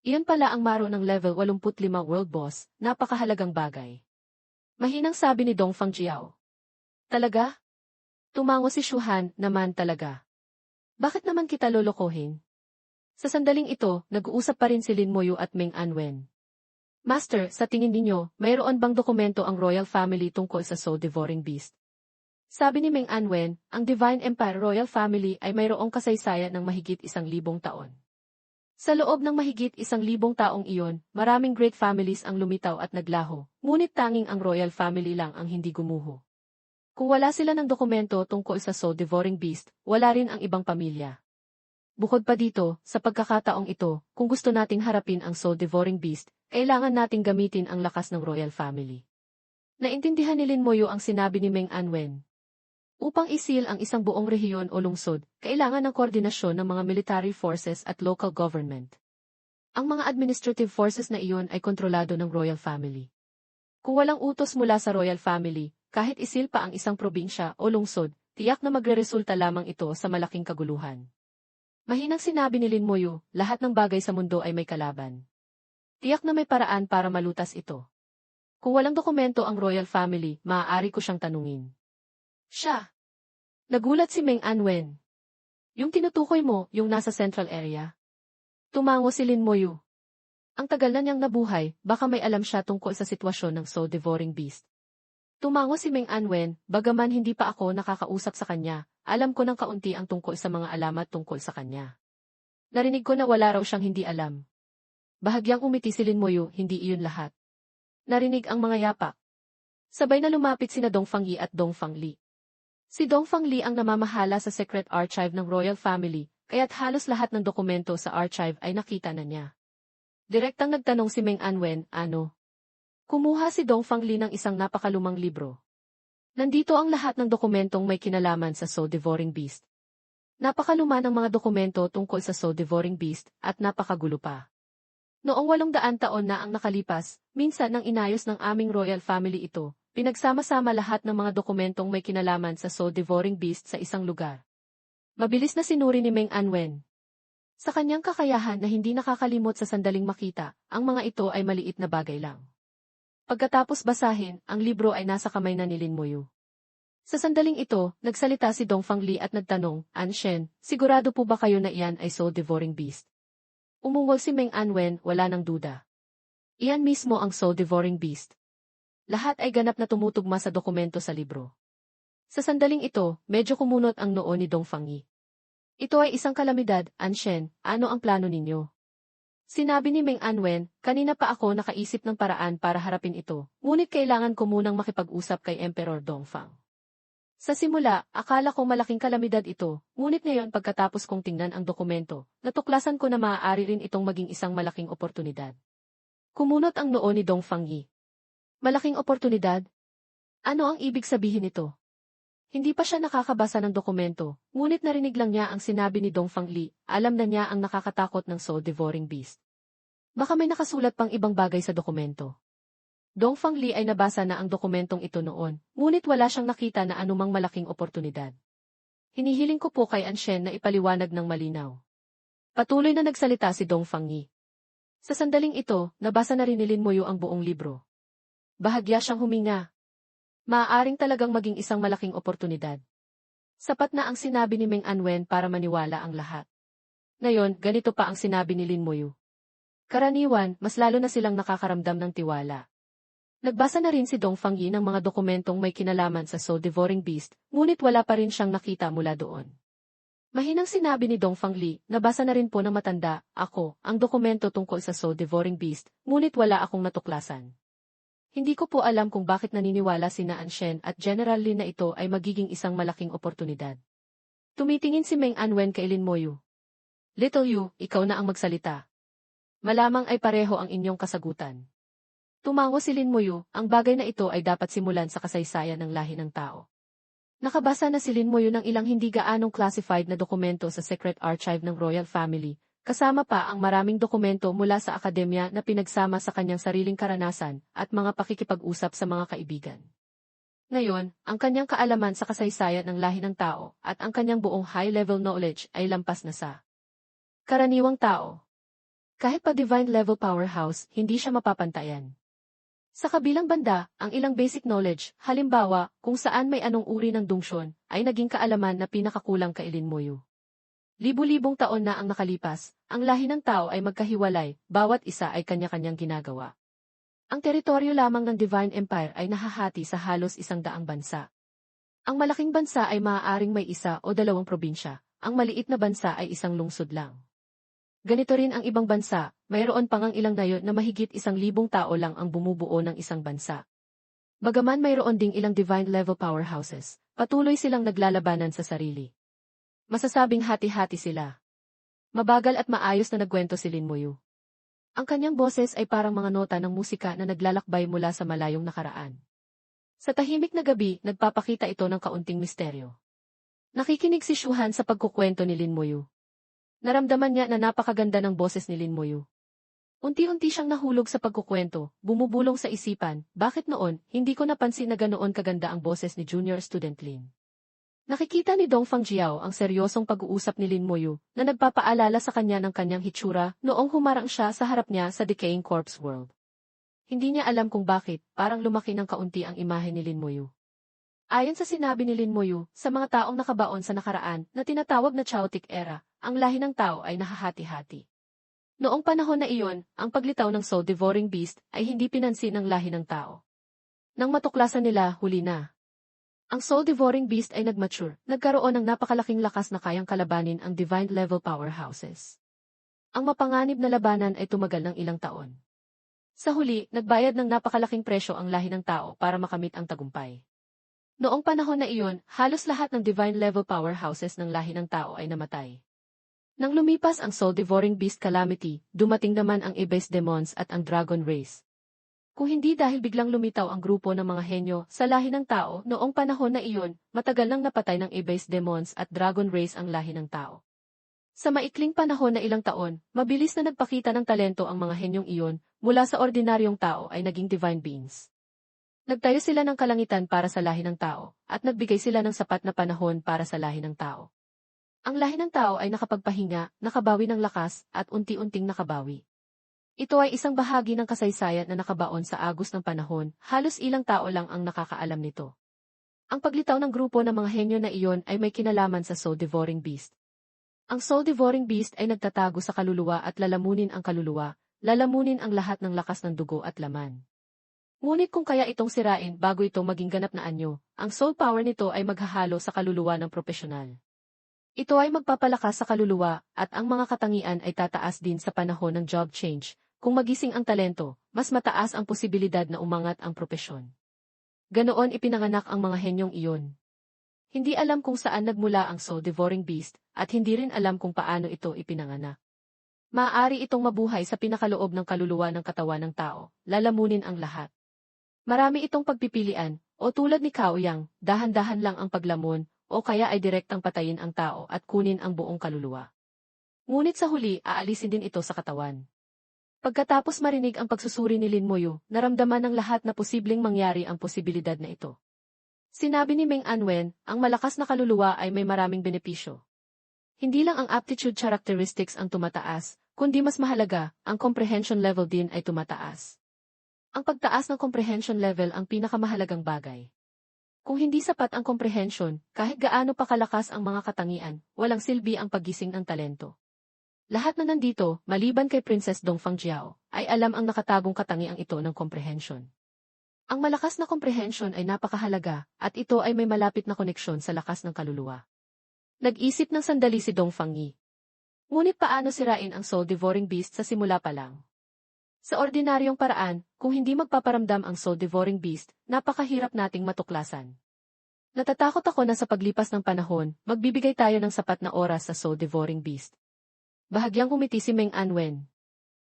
Iyon pala ang maro ng level 85 world boss, napakahalagang bagay. Mahinang sabi ni Dong Fangjiao. Talaga? Tumango si Shuhan, naman talaga. Bakit naman kita lolokohin? Sa sandaling ito, nag-uusap pa rin si Lin Moyu at Meng Anwen. Master, sa tingin ninyo, mayroon bang dokumento ang royal family tungkol sa Soul Devouring Beast? Sabi ni Meng Anwen, ang Divine Empire Royal Family ay mayroong kasaysayan ng mahigit 1,000 taon. Sa loob ng mahigit 1,000 taong iyon, maraming great families ang lumitaw at naglaho, ngunit tanging ang royal family lang ang hindi gumuho. Kung wala sila ng dokumento tungkol sa Soul Devouring Beast, wala rin ang ibang pamilya. Bukod pa dito, sa pagkakataong ito, kung gusto nating harapin ang Soul Devouring Beast, kailangan nating gamitin ang lakas ng royal family. Naintindihan ni Lin Moyu ang sinabi ni Meng Anwen. Upang isil ang isang buong rehiyon o lungsod, kailangan ng koordinasyon ng mga military forces at local government. Ang mga administrative forces na iyon ay kontrolado ng royal family. Kung walang utos mula sa royal family, kahit isil pa ang isang probinsya o lungsod, tiyak na magreresulta lamang ito sa malaking kaguluhan. Mahinang sinabi ni Lin Moyu, lahat ng bagay sa mundo ay may kalaban. Tiyak na may paraan para malutas ito. Kung walang dokumento ang royal family, maaari ko siyang tanungin. Siya. Nagulat si Meng Anwen. Yung tinutukoy mo, yung nasa central area. Tumango si Lin Moyu. Ang tagal na niyang nabuhay, baka may alam siya tungkol sa sitwasyon ng Soul Devouring Beast. Tumango si Meng Anwen, bagaman hindi pa ako nakakausap sa kanya, alam ko ng kaunti ang tungkol sa mga alamat tungkol sa kanya. Narinig ko na wala raw siyang hindi alam. Bahagyang umiti si Lin Moyu, hindi iyon lahat. Narinig ang mga yapak. Sabay na lumapit sina Dong Fangyi at Dong Fangli. Si Dong Fangli ang namamahala sa secret archive ng royal family, kaya't halos lahat ng dokumento sa archive ay nakita na niya. Direktang nagtanong si Meng Anwen, ano? Kumuha si Dong Fangli ng isang napakalumang libro. Nandito ang lahat ng dokumentong may kinalaman sa Soul Devouring Beast. Napakaluma ng mga dokumento tungkol sa Soul Devouring Beast at napakagulo pa. Noong 800 taon na ang nakalipas, minsan nang inayos ng aming royal family ito, pinagsama-sama lahat ng mga dokumentong may kinalaman sa Soul Devouring Beast sa isang lugar. Mabilis na sinuri ni Meng Anwen. Sa kanyang kakayahan na hindi nakakalimot sa sandaling makita, ang mga ito ay maliit na bagay lang. Pagkatapos basahin, ang libro ay nasa kamay na ni Lin Moyu. Sa sandaling ito, nagsalita si Dong Fangli at nagtanong, Anshen, sigurado po ba kayo na iyan ay Soul Devouring Beast? Umungol si Meng Anwen, wala ng duda. Iyan mismo ang Soul Devouring Beast. Lahat ay ganap na tumutugma sa dokumento sa libro. Sa sandaling ito, medyo kumunot ang noo ni Dong Fangyi. Ito ay isang kalamidad, Anshen, ano ang plano ninyo? Sinabi ni Meng Anwen, kanina pa ako nakaisip ng paraan para harapin ito, ngunit kailangan ko munang makipag-usap kay Emperor Dongfang. Sa simula, akala ko malaking kalamidad ito, ngunit ngayon pagkatapos kong tingnan ang dokumento, natuklasan ko na maaari rin itong maging isang malaking oportunidad. Kumunot ang noo ni Dong Fangyi. Malaking oportunidad? Ano ang ibig sabihin nito? Hindi pa siya nakakabasa ng dokumento, ngunit narinig lang niya ang sinabi ni Dong Fangli, alam na niya ang nakakatakot ng Soul Devouring Beast. Baka may nakasulat pang ibang bagay sa dokumento. Dong Fangli ay nabasa na ang dokumentong ito noon, ngunit wala siyang nakita na anumang malaking oportunidad. Hinihiling ko po kay Anshen na ipaliwanag ng malinaw. Patuloy na nagsalita si Dong Fangyi. Sa sandaling ito, nabasa na rin ni Lin Moyu ang buong libro. Bahagya siyang huminga. Maaaring talagang maging isang malaking oportunidad. Sapat na ang sinabi ni Meng Anwen para maniwala ang lahat. Ngayon, ganito pa ang sinabi ni Lin Moyu. Karaniwan, mas lalo na silang nakakaramdam ng tiwala. Nagbasa na rin si Dong Fangyi ng mga dokumentong may kinalaman sa Soul Devouring Beast, ngunit wala pa rin siyang nakita mula doon. Mahinang sinabi ni Dong Fangli, nabasa na rin po ng matanda, ako, ang dokumento tungkol sa Soul Devouring Beast, ngunit wala akong natuklasan. Hindi ko po alam kung bakit naniniwala sina Anshen at General Lin na ito ay magiging isang malaking oportunidad. Tumitingin si Meng Anwen kay Lin Moyu. Little Yu, ikaw na ang magsalita. Malamang ay pareho ang inyong kasagutan. Tumango si Lin Moyu, ang bagay na ito ay dapat simulan sa kasaysayan ng lahi ng tao. Nakabasa na si Lin Moyu ng ilang hindi gaanong classified na dokumento sa Secret Archive ng Royal Family, kasama pa ang maraming dokumento mula sa akademya na pinagsama sa kanyang sariling karanasan at mga pakikipag-usap sa mga kaibigan. Ngayon, ang kanyang kaalaman sa kasaysayan ng lahi ng tao at ang kanyang buong high-level knowledge ay lampas na sa karaniwang tao. Kahit pa divine level powerhouse, hindi siya mapapantayan. Sa kabilang banda, ang ilang basic knowledge, halimbawa, kung saan may anong uri ng dungsyon, ay naging kaalaman na pinakakulang kay Lin Moyu. Libu-libong taon na ang nakalipas, ang lahi ng tao ay magkahiwalay, bawat isa ay kanya-kanyang ginagawa. Ang teritoryo lamang ng Divine Empire ay nahahati sa halos 100 bansa. Ang malaking bansa ay maaaring may isa o dalawang probinsya, ang maliit na bansa ay isang lungsod lang. Ganito rin ang ibang bansa, mayroon pang ang ilang dayo na mahigit 1,000 tao lang ang bumubuo ng isang bansa. Bagaman mayroon ding ilang divine level powerhouses, patuloy silang naglalabanan sa sarili. Masasabing hati-hati sila. Mabagal at maayos na nagkwento si Lin Moyu. Ang kanyang boses ay parang mga nota ng musika na naglalakbay mula sa malayong nakaraan. Sa tahimik na gabi, nagpapakita ito ng kaunting misteryo. Nakikinig si Shuhan sa pagkukwento ni Lin Moyu. Naramdaman niya na napakaganda ng boses ni Lin Moyu. Unti-unti siyang nahulog sa pagkukwento, bumubulong sa isipan, bakit noon, hindi ko napansin na ganoon kaganda ang boses ni junior student Lin. Nakikita ni Dong Fangjiao ang seryosong pag-uusap ni Lin Moyu, na nagpapaalala sa kanya ng kanyang hitsura noong humarang siya sa harap niya sa decaying corpse world. Hindi niya alam kung bakit, parang lumaki ng kaunti ang imahe ni Lin Moyu. Ayon sa sinabi ni Lin Moyu, sa mga taong nakabaon sa nakaraan na tinatawag na Chaotic Era, ang lahi ng tao ay nahahati-hati. Noong panahon na iyon, ang paglitaw ng soul-devouring beast ay hindi pinansin ng lahi ng tao. Nang matuklasan nila, huli na. Ang soul-devouring beast ay nagmature, nagkaroon ng napakalaking lakas na kayang kalabanin ang divine level powerhouses. Ang mapanganib na labanan ay tumagal ng ilang taon. Sa huli, nagbayad ng napakalaking presyo ang lahi ng tao para makamit ang tagumpay. Noong panahon na iyon, halos lahat ng divine level powerhouses ng lahi ng tao ay namatay. Nang lumipas ang soul-devouring beast calamity, dumating naman ang Abyss Demons at ang Dragon Race. Kung hindi dahil biglang lumitaw ang grupo ng mga henyo sa lahi ng tao noong panahon na iyon, matagal nang napatay ng Abyss Demons at Dragon Race ang lahi ng tao. Sa maikling panahon na ilang taon, mabilis na nagpakita ng talento ang mga henyong iyon, mula sa ordinaryong tao ay naging divine beings. Nagtayo sila ng kalangitan para sa lahi ng tao, at nagbigay sila ng sapat na panahon para sa lahi ng tao. Ang lahi ng tao ay nakapagpahinga, nakabawi ng lakas, at unti-unting nakabawi. Ito ay isang bahagi ng kasaysayan na nakabaon sa agos ng panahon, halos ilang tao lang ang nakakaalam nito. Ang paglitaw ng grupo ng mga henyo na iyon ay may kinalaman sa soul-devouring beast. Ang soul-devouring beast ay nagtatago sa kaluluwa at lalamunin ang kaluluwa, lalamunin ang lahat ng lakas ng dugo at laman. Ngunit kung kaya itong sirain bago ito maging ganap na anyo, ang soul power nito ay maghahalo sa kaluluwa ng propesyonal. Ito ay magpapalakas sa kaluluwa, at ang mga katangian ay tataas din sa panahon ng job change. Kung magising ang talento, mas mataas ang posibilidad na umangat ang propesyon. Ganoon ipinanganak ang mga henyong iyon. Hindi alam kung saan nagmula ang soul-devouring beast, at hindi rin alam kung paano ito ipinanganak. Maaari itong mabuhay sa pinakaloob ng kaluluwa ng katawan ng tao, lalamunin ang lahat. Marami itong pagpipilian, o tulad ni Cao Yang, dahan-dahan lang ang paglamon, o kaya ay direktang patayin ang tao at kunin ang buong kaluluwa. Ngunit sa huli, aalisin din ito sa katawan. Pagkatapos marinig ang pagsusuri ni Lin Moyu, naramdaman ng lahat na posibleng mangyari ang posibilidad na ito. Sinabi ni Meng Anwen, ang malakas na kaluluwa ay may maraming benepisyo. Hindi lang ang aptitude characteristics ang tumataas, kundi mas mahalaga, ang comprehension level din ay tumataas. Ang pagtaas ng comprehension level ang pinakamahalagang bagay. Kung hindi sapat ang comprehension, kahit gaano pa kalakas ang mga katangian, walang silbi ang paggising ng talento. Lahat na nandito, maliban kay Princess Dong Fangjiao, ay alam ang nakatagong katangiang ito ng comprehension. Ang malakas na comprehension ay napakahalaga, at ito ay may malapit na koneksyon sa lakas ng kaluluwa. Nag-isip ng sandali si Dong Fangyi. Ngunit paano sirain ang soul-devouring beast sa simula pa lang? Sa ordinaryong paraan, kung hindi magpaparamdam ang soul-devouring beast, napakahirap nating matuklasan. Natatakot ako na sa paglipas ng panahon, magbibigay tayo ng sapat na oras sa soul-devouring beast. Bahagyang umiti si Meng Anwen.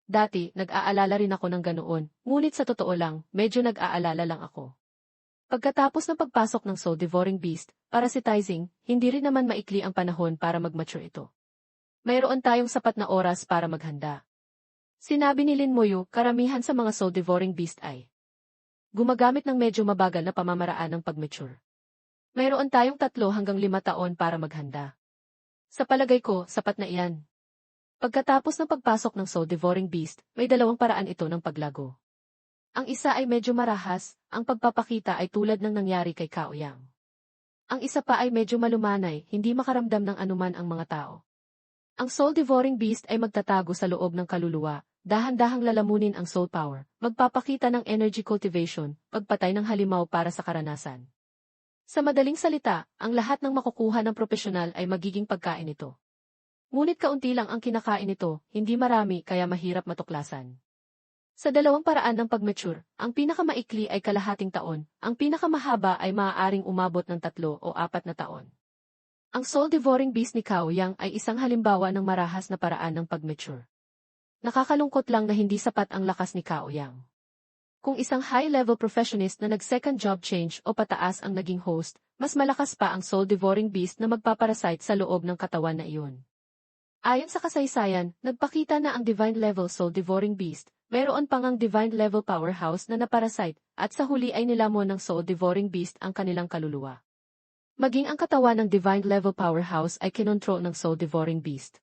Dati, nag-aalala rin ako ng ganoon, ngunit sa totoo lang, medyo nag-aalala lang ako. Pagkatapos ng pagpasok ng soul-devouring beast, parasitizing, hindi rin naman maikli ang panahon para mag-mature ito. Mayroon tayong sapat na oras para maghanda. Sinabi ni Lin Moyu, karamihan sa mga soul-devouring beast ay gumagamit ng medyo mabagal na pamamaraan ng pag-mature. Mayroon tayong 3 hanggang 5 taon para maghanda. Sa palagay ko, sapat na iyan. Pagkatapos ng pagpasok ng soul-devouring beast, may dalawang paraan ito ng paglago. Ang isa ay medyo marahas, ang pagpapakita ay tulad ng nangyari kay Cao Yang. Ang isa pa ay medyo malumanay, hindi makaramdam ng anuman ang mga tao. Ang soul-devouring beast ay magtatago sa loob ng kaluluwa, dahan-dahang lalamunin ang soul power, magpapakita ng energy cultivation, pagpatay ng halimaw para sa karanasan. Sa madaling salita, ang lahat ng makukuha ng profesional ay magiging pagkain nito. Ngunit kaunti lang ang kinakain nito, hindi marami kaya mahirap matuklasan. Sa dalawang paraan ng pag-mature, ang pinakamaikli ay kalahating taon, ang pinakamahaba ay maaaring umabot ng 3 o 4 na taon. Ang soul-devouring beast ni Cao Yang ay isang halimbawa ng marahas na paraan ng pag-mature. Nakakalungkot lang na hindi sapat ang lakas ni Cao Yang. Kung isang high-level professionist na nag-second job change o pataas ang naging host, mas malakas pa ang soul-devouring beast na magpaparasite sa loob ng katawan na iyon. Ayon sa kasaysayan, nagpakita na ang divine level soul-devouring beast, mayroon pang ang divine level powerhouse na naparasite, at sa huli ay nilamon ng soul-devouring beast ang kanilang kaluluwa. Maging ang katawan ng divine level powerhouse ay kinontrol ng soul-devouring beast.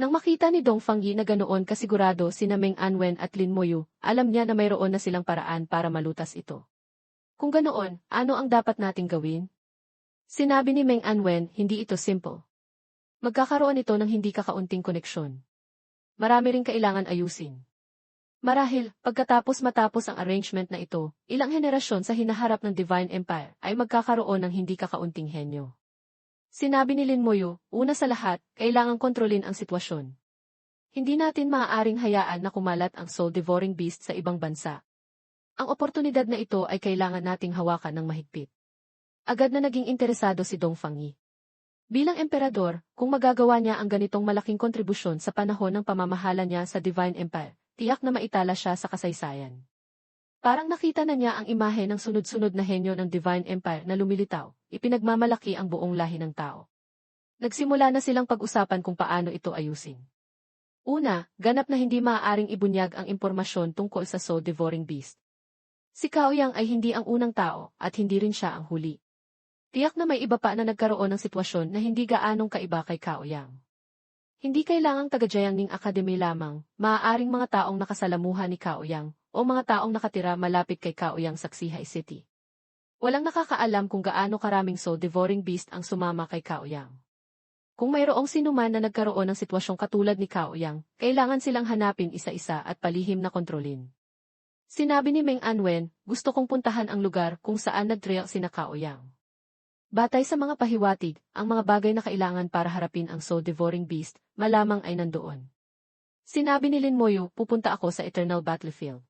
Nang makita ni Dong Fangyi na ganoon kasigurado sina Meng Anwen at Lin Moyu, alam niya na mayroon na silang paraan para malutas ito. Kung ganoon, ano ang dapat nating gawin? Sinabi ni Meng Anwen, hindi ito simple. Magkakaroon ito ng hindi kakaunting koneksyon. Marami ring kailangan ayusin. Marahil, matapos ang arrangement na ito, ilang henerasyon sa hinaharap ng Divine Empire ay magkakaroon ng hindi kakaunting henyo. Sinabi ni Lin Moyu, una sa lahat, kailangang kontrolin ang sitwasyon. Hindi natin maaaring hayaan na kumalat ang soul-devouring beast sa ibang bansa. Ang oportunidad na ito ay kailangan nating hawakan ng mahigpit. Agad na naging interesado si Dong Fangyi. Bilang emperador, kung magagawa niya ang ganitong malaking kontribusyon sa panahon ng pamamahala niya sa Divine Empire, tiyak na maitala siya sa kasaysayan. Parang nakita na niya ang imahe ng sunod-sunod na henyo ng Divine Empire na lumilitaw, ipinagmamalaki ang buong lahi ng tao. Nagsimula na silang pag-usapan kung paano ito ayusin. Una, ganap na hindi maaaring ibunyag ang impormasyon tungkol sa soul-devouring beast. Si Cao Yang ay hindi ang unang tao at hindi rin siya ang huli. Tiyak na may iba pa na nagkaroon ng sitwasyon na hindi gaanong kaiba kay Cao Yang. Hindi kailangang taga-Jiangning Academy lamang, maaaring mga taong nakasalamuha ni Cao Yang, o mga taong nakatira malapit kay Cao Yang sa Xihe City. Walang nakakaalam kung gaano karaming soul-devouring beast ang sumama kay Cao Yang. Kung mayroong sinuman na nagkaroon ng sitwasyong katulad ni Cao Yang, kailangan silang hanapin isa-isa at palihim na kontrolin. Sinabi ni Meng Anwen, gusto kong puntahan ang lugar kung saan nag-trail sina Cao Yang. Batay sa mga pahiwatig, ang mga bagay na kailangan para harapin ang soul-devouring beast, malamang ay nandoon. Sinabi ni Lin Moyu, pupunta ako sa Eternal Battlefield.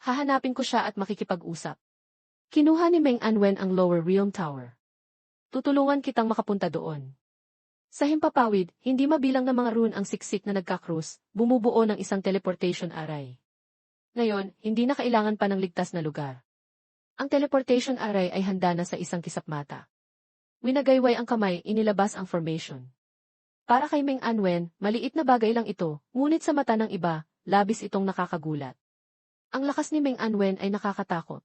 Hahanapin ko siya at makikipag-usap. Kinuha ni Meng Anwen ang Lower Realm Tower. Tutulungan kitang makapunta doon. Sa himpapawid, hindi mabilang na mga rune ang siksik na nagka-cruise, bumubuo ng isang teleportation array. Ngayon, hindi na kailangan pa ng ligtas na lugar. Ang teleportation array ay handa na sa isang kisapmata. Winagayway ang kamay, inilabas ang formation. Para kay Meng Anwen, maliit na bagay lang ito, ngunit sa mata ng iba, labis itong nakakagulat. Ang lakas ni Meng Anwen ay nakakatakot.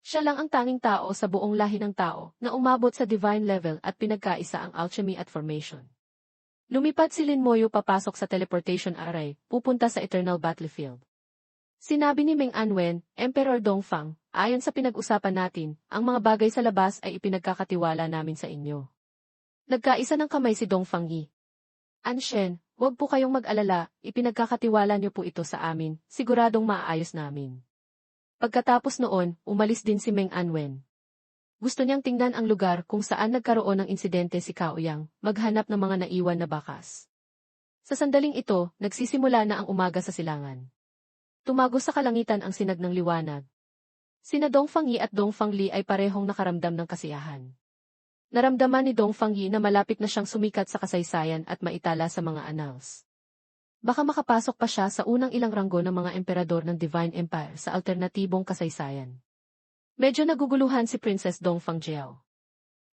Siya lang ang tanging tao sa buong lahi ng tao na umabot sa divine level at pinagkaisa ang alchemy at formation. Lumipad si Lin Moyu papasok sa teleportation array, pupunta sa Eternal Battlefield. Sinabi ni Meng Anwen, Emperor Dongfang, ayon sa pinag-usapan natin, ang mga bagay sa labas ay ipinagkakatiwala namin sa inyo. Nagkaisa ng kamay si Dong Fangyi. Anshen, huwag po kayong mag-alala, ipinagkakatiwala niyo po ito sa amin, siguradong maaayos namin. Pagkatapos noon, umalis din si Meng Anwen. Gusto niyang tingnan ang lugar kung saan nagkaroon ng insidente si Cao Yang, maghanap ng mga naiwan na bakas. Sa sandaling ito, nagsisimula na ang umaga sa silangan. Tumagos sa kalangitan ang sinag ng liwanag. Sina Dong Fangyi at Dong Fangli ay parehong nakaramdam ng kasiyahan. Naramdaman ni Dong Fangyi na malapit na siyang sumikat sa kasaysayan at maitala sa mga annals. Baka makapasok pa siya sa unang ilang ranggo ng mga emperador ng Divine Empire sa alternatibong kasaysayan. Medyo naguguluhan si Princess Dong Fangjiao.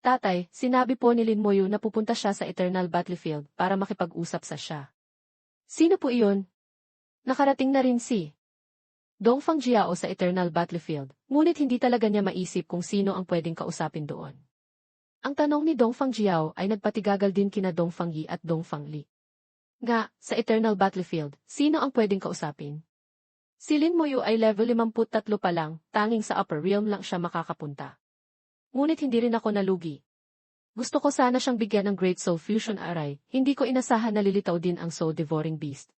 Tatay, sinabi po ni Lin Moyu na pupunta siya sa Eternal Battlefield para makipag-usap sa siya. Sino po iyon? Nakarating na rin si Dong Fangjiao sa Eternal Battlefield, ngunit hindi talaga niya maisip kung sino ang pwedeng kausapin doon. Ang tanong ni Dong Fangjiao ay nagpatigagal din kina Dong Fangyi at Dong Fangli. Nga, sa Eternal Battlefield, sino ang pwedeng kausapin? Si Lin Moyu ay level 53 pa lang, tanging sa Upper Realm lang siya makakapunta. Ngunit hindi rin ako nalugi. Gusto ko sana siyang bigyan ng Great Soul Fusion Aray, hindi ko inasahan na lilitaw din ang Soul Devouring Beast.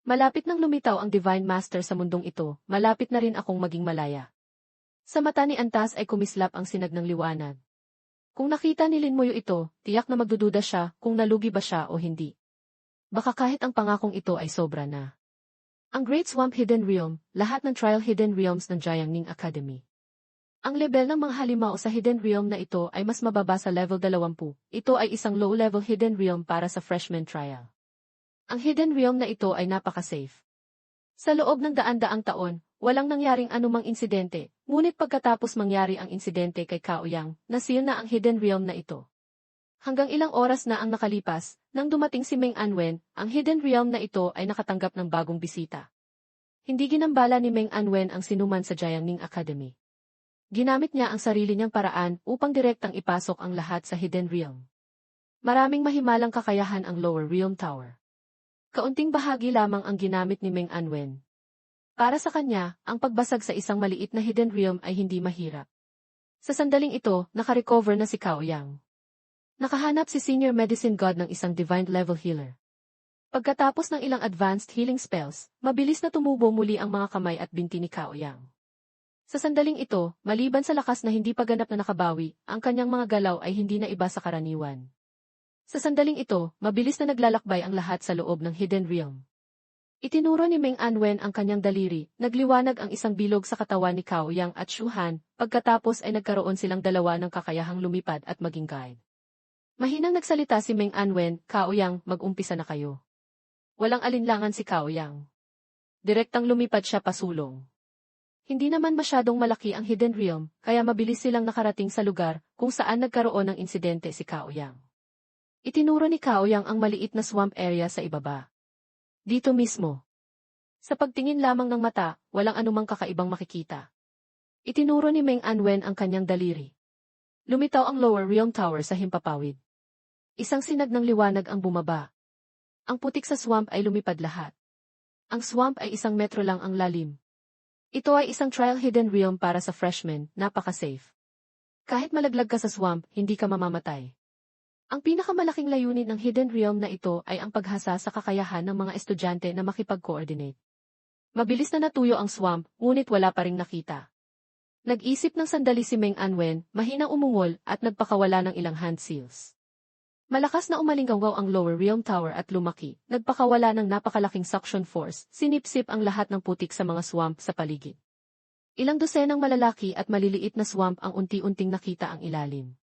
Malapit nang lumitaw ang Divine Master sa mundong ito, malapit na rin akong maging malaya. Sa mata ni Antas ay kumislap ang sinag ng liwanag. Kung nakita ni Lin Moyu ito, tiyak na magdududa siya kung nalugi ba siya o hindi. Baka kahit ang pangakong ito ay sobra na. Ang Great Swamp Hidden Realm, lahat ng Trial Hidden Realms ng Jiangning Academy. Ang level ng mga halimaw sa Hidden Realm na ito ay mas mababa sa level 20. Ito ay isang low-level Hidden Realm para sa Freshman Trial. Ang Hidden Realm na ito ay napaka-safe. Sa loob ng daan-daang taon, walang nangyaring anumang insidente, ngunit pagkatapos mangyari ang insidente kay Cao Yang, nasil na ang Hidden Realm na ito. Hanggang ilang oras na ang nakalipas, nang dumating si Meng Anwen, ang Hidden Realm na ito ay nakatanggap ng bagong bisita. Hindi ginambala ni Meng Anwen ang sinuman sa Jiangning Academy. Ginamit niya ang sarili niyang paraan upang direktang ipasok ang lahat sa Hidden Realm. Maraming mahimalang kakayahan ang Lower Realm Tower. Kaunting bahagi lamang ang ginamit ni Meng Anwen. Para sa kanya, ang pagbasag sa isang maliit na Hidden Realm ay hindi mahirap. Sa sandaling ito, nakarecover na si Cao Yang. Nakahanap si Senior Medicine God ng isang Divine Level Healer. Pagkatapos ng ilang advanced healing spells, mabilis na tumubo muli ang mga kamay at binti ni Cao Yang. Sa sandaling ito, maliban sa lakas na hindi pa ganap na nakabawi, ang kanyang mga galaw ay hindi na iba sa karaniwan. Sa sandaling ito, mabilis na naglalakbay ang lahat sa loob ng Hidden Realm. Itinuro ni Meng Anwen ang kanyang daliri, nagliwanag ang isang bilog sa katawan ni Cao Yang at Shu Han, pagkatapos ay nagkaroon silang dalawa ng kakayahang lumipad at maging guide. Mahinang nagsalita si Meng Anwen, Cao Yang, mag-umpisa na kayo. Walang alinlangan si Cao Yang. Direktang lumipad siya pasulong. Hindi naman masyadong malaki ang Hidden Realm, kaya mabilis silang nakarating sa lugar kung saan nagkaroon ng insidente si Cao Yang. Itinuro ni Cao Yang ang maliit na swamp area sa ibaba. Dito mismo. Sa pagtingin lamang ng mata, walang anumang kakaibang makikita. Itinuro ni Meng Anwen ang kanyang daliri. Lumitaw ang Lower Realm Tower sa himpapawid. Isang sinag ng liwanag ang bumaba. Ang putik sa swamp ay lumipad lahat. Ang swamp ay 1 metro lang ang lalim. Ito ay isang trial hidden realm para sa freshmen, napaka-safe. Kahit malaglag ka sa swamp, hindi ka mamamatay. Ang pinakamalaking layunin ng hidden realm na ito ay ang paghasa sa kakayahan ng mga estudyante na makipag-coordinate. Mabilis na natuyo ang swamp, ngunit wala pa ring nakita. Nag-isip ng sandali si Meng Anwen, mahinang umungol at nagpakawala ng ilang hand seals. Malakas na umalinggaw ang Lower Realm Tower at lumaki, nagpakawala ng napakalaking suction force, sinipsip ang lahat ng putik sa mga swamp sa paligid. Ilang dosenang malalaki at maliliit na swamp ang unti-unting nakita ang ilalim.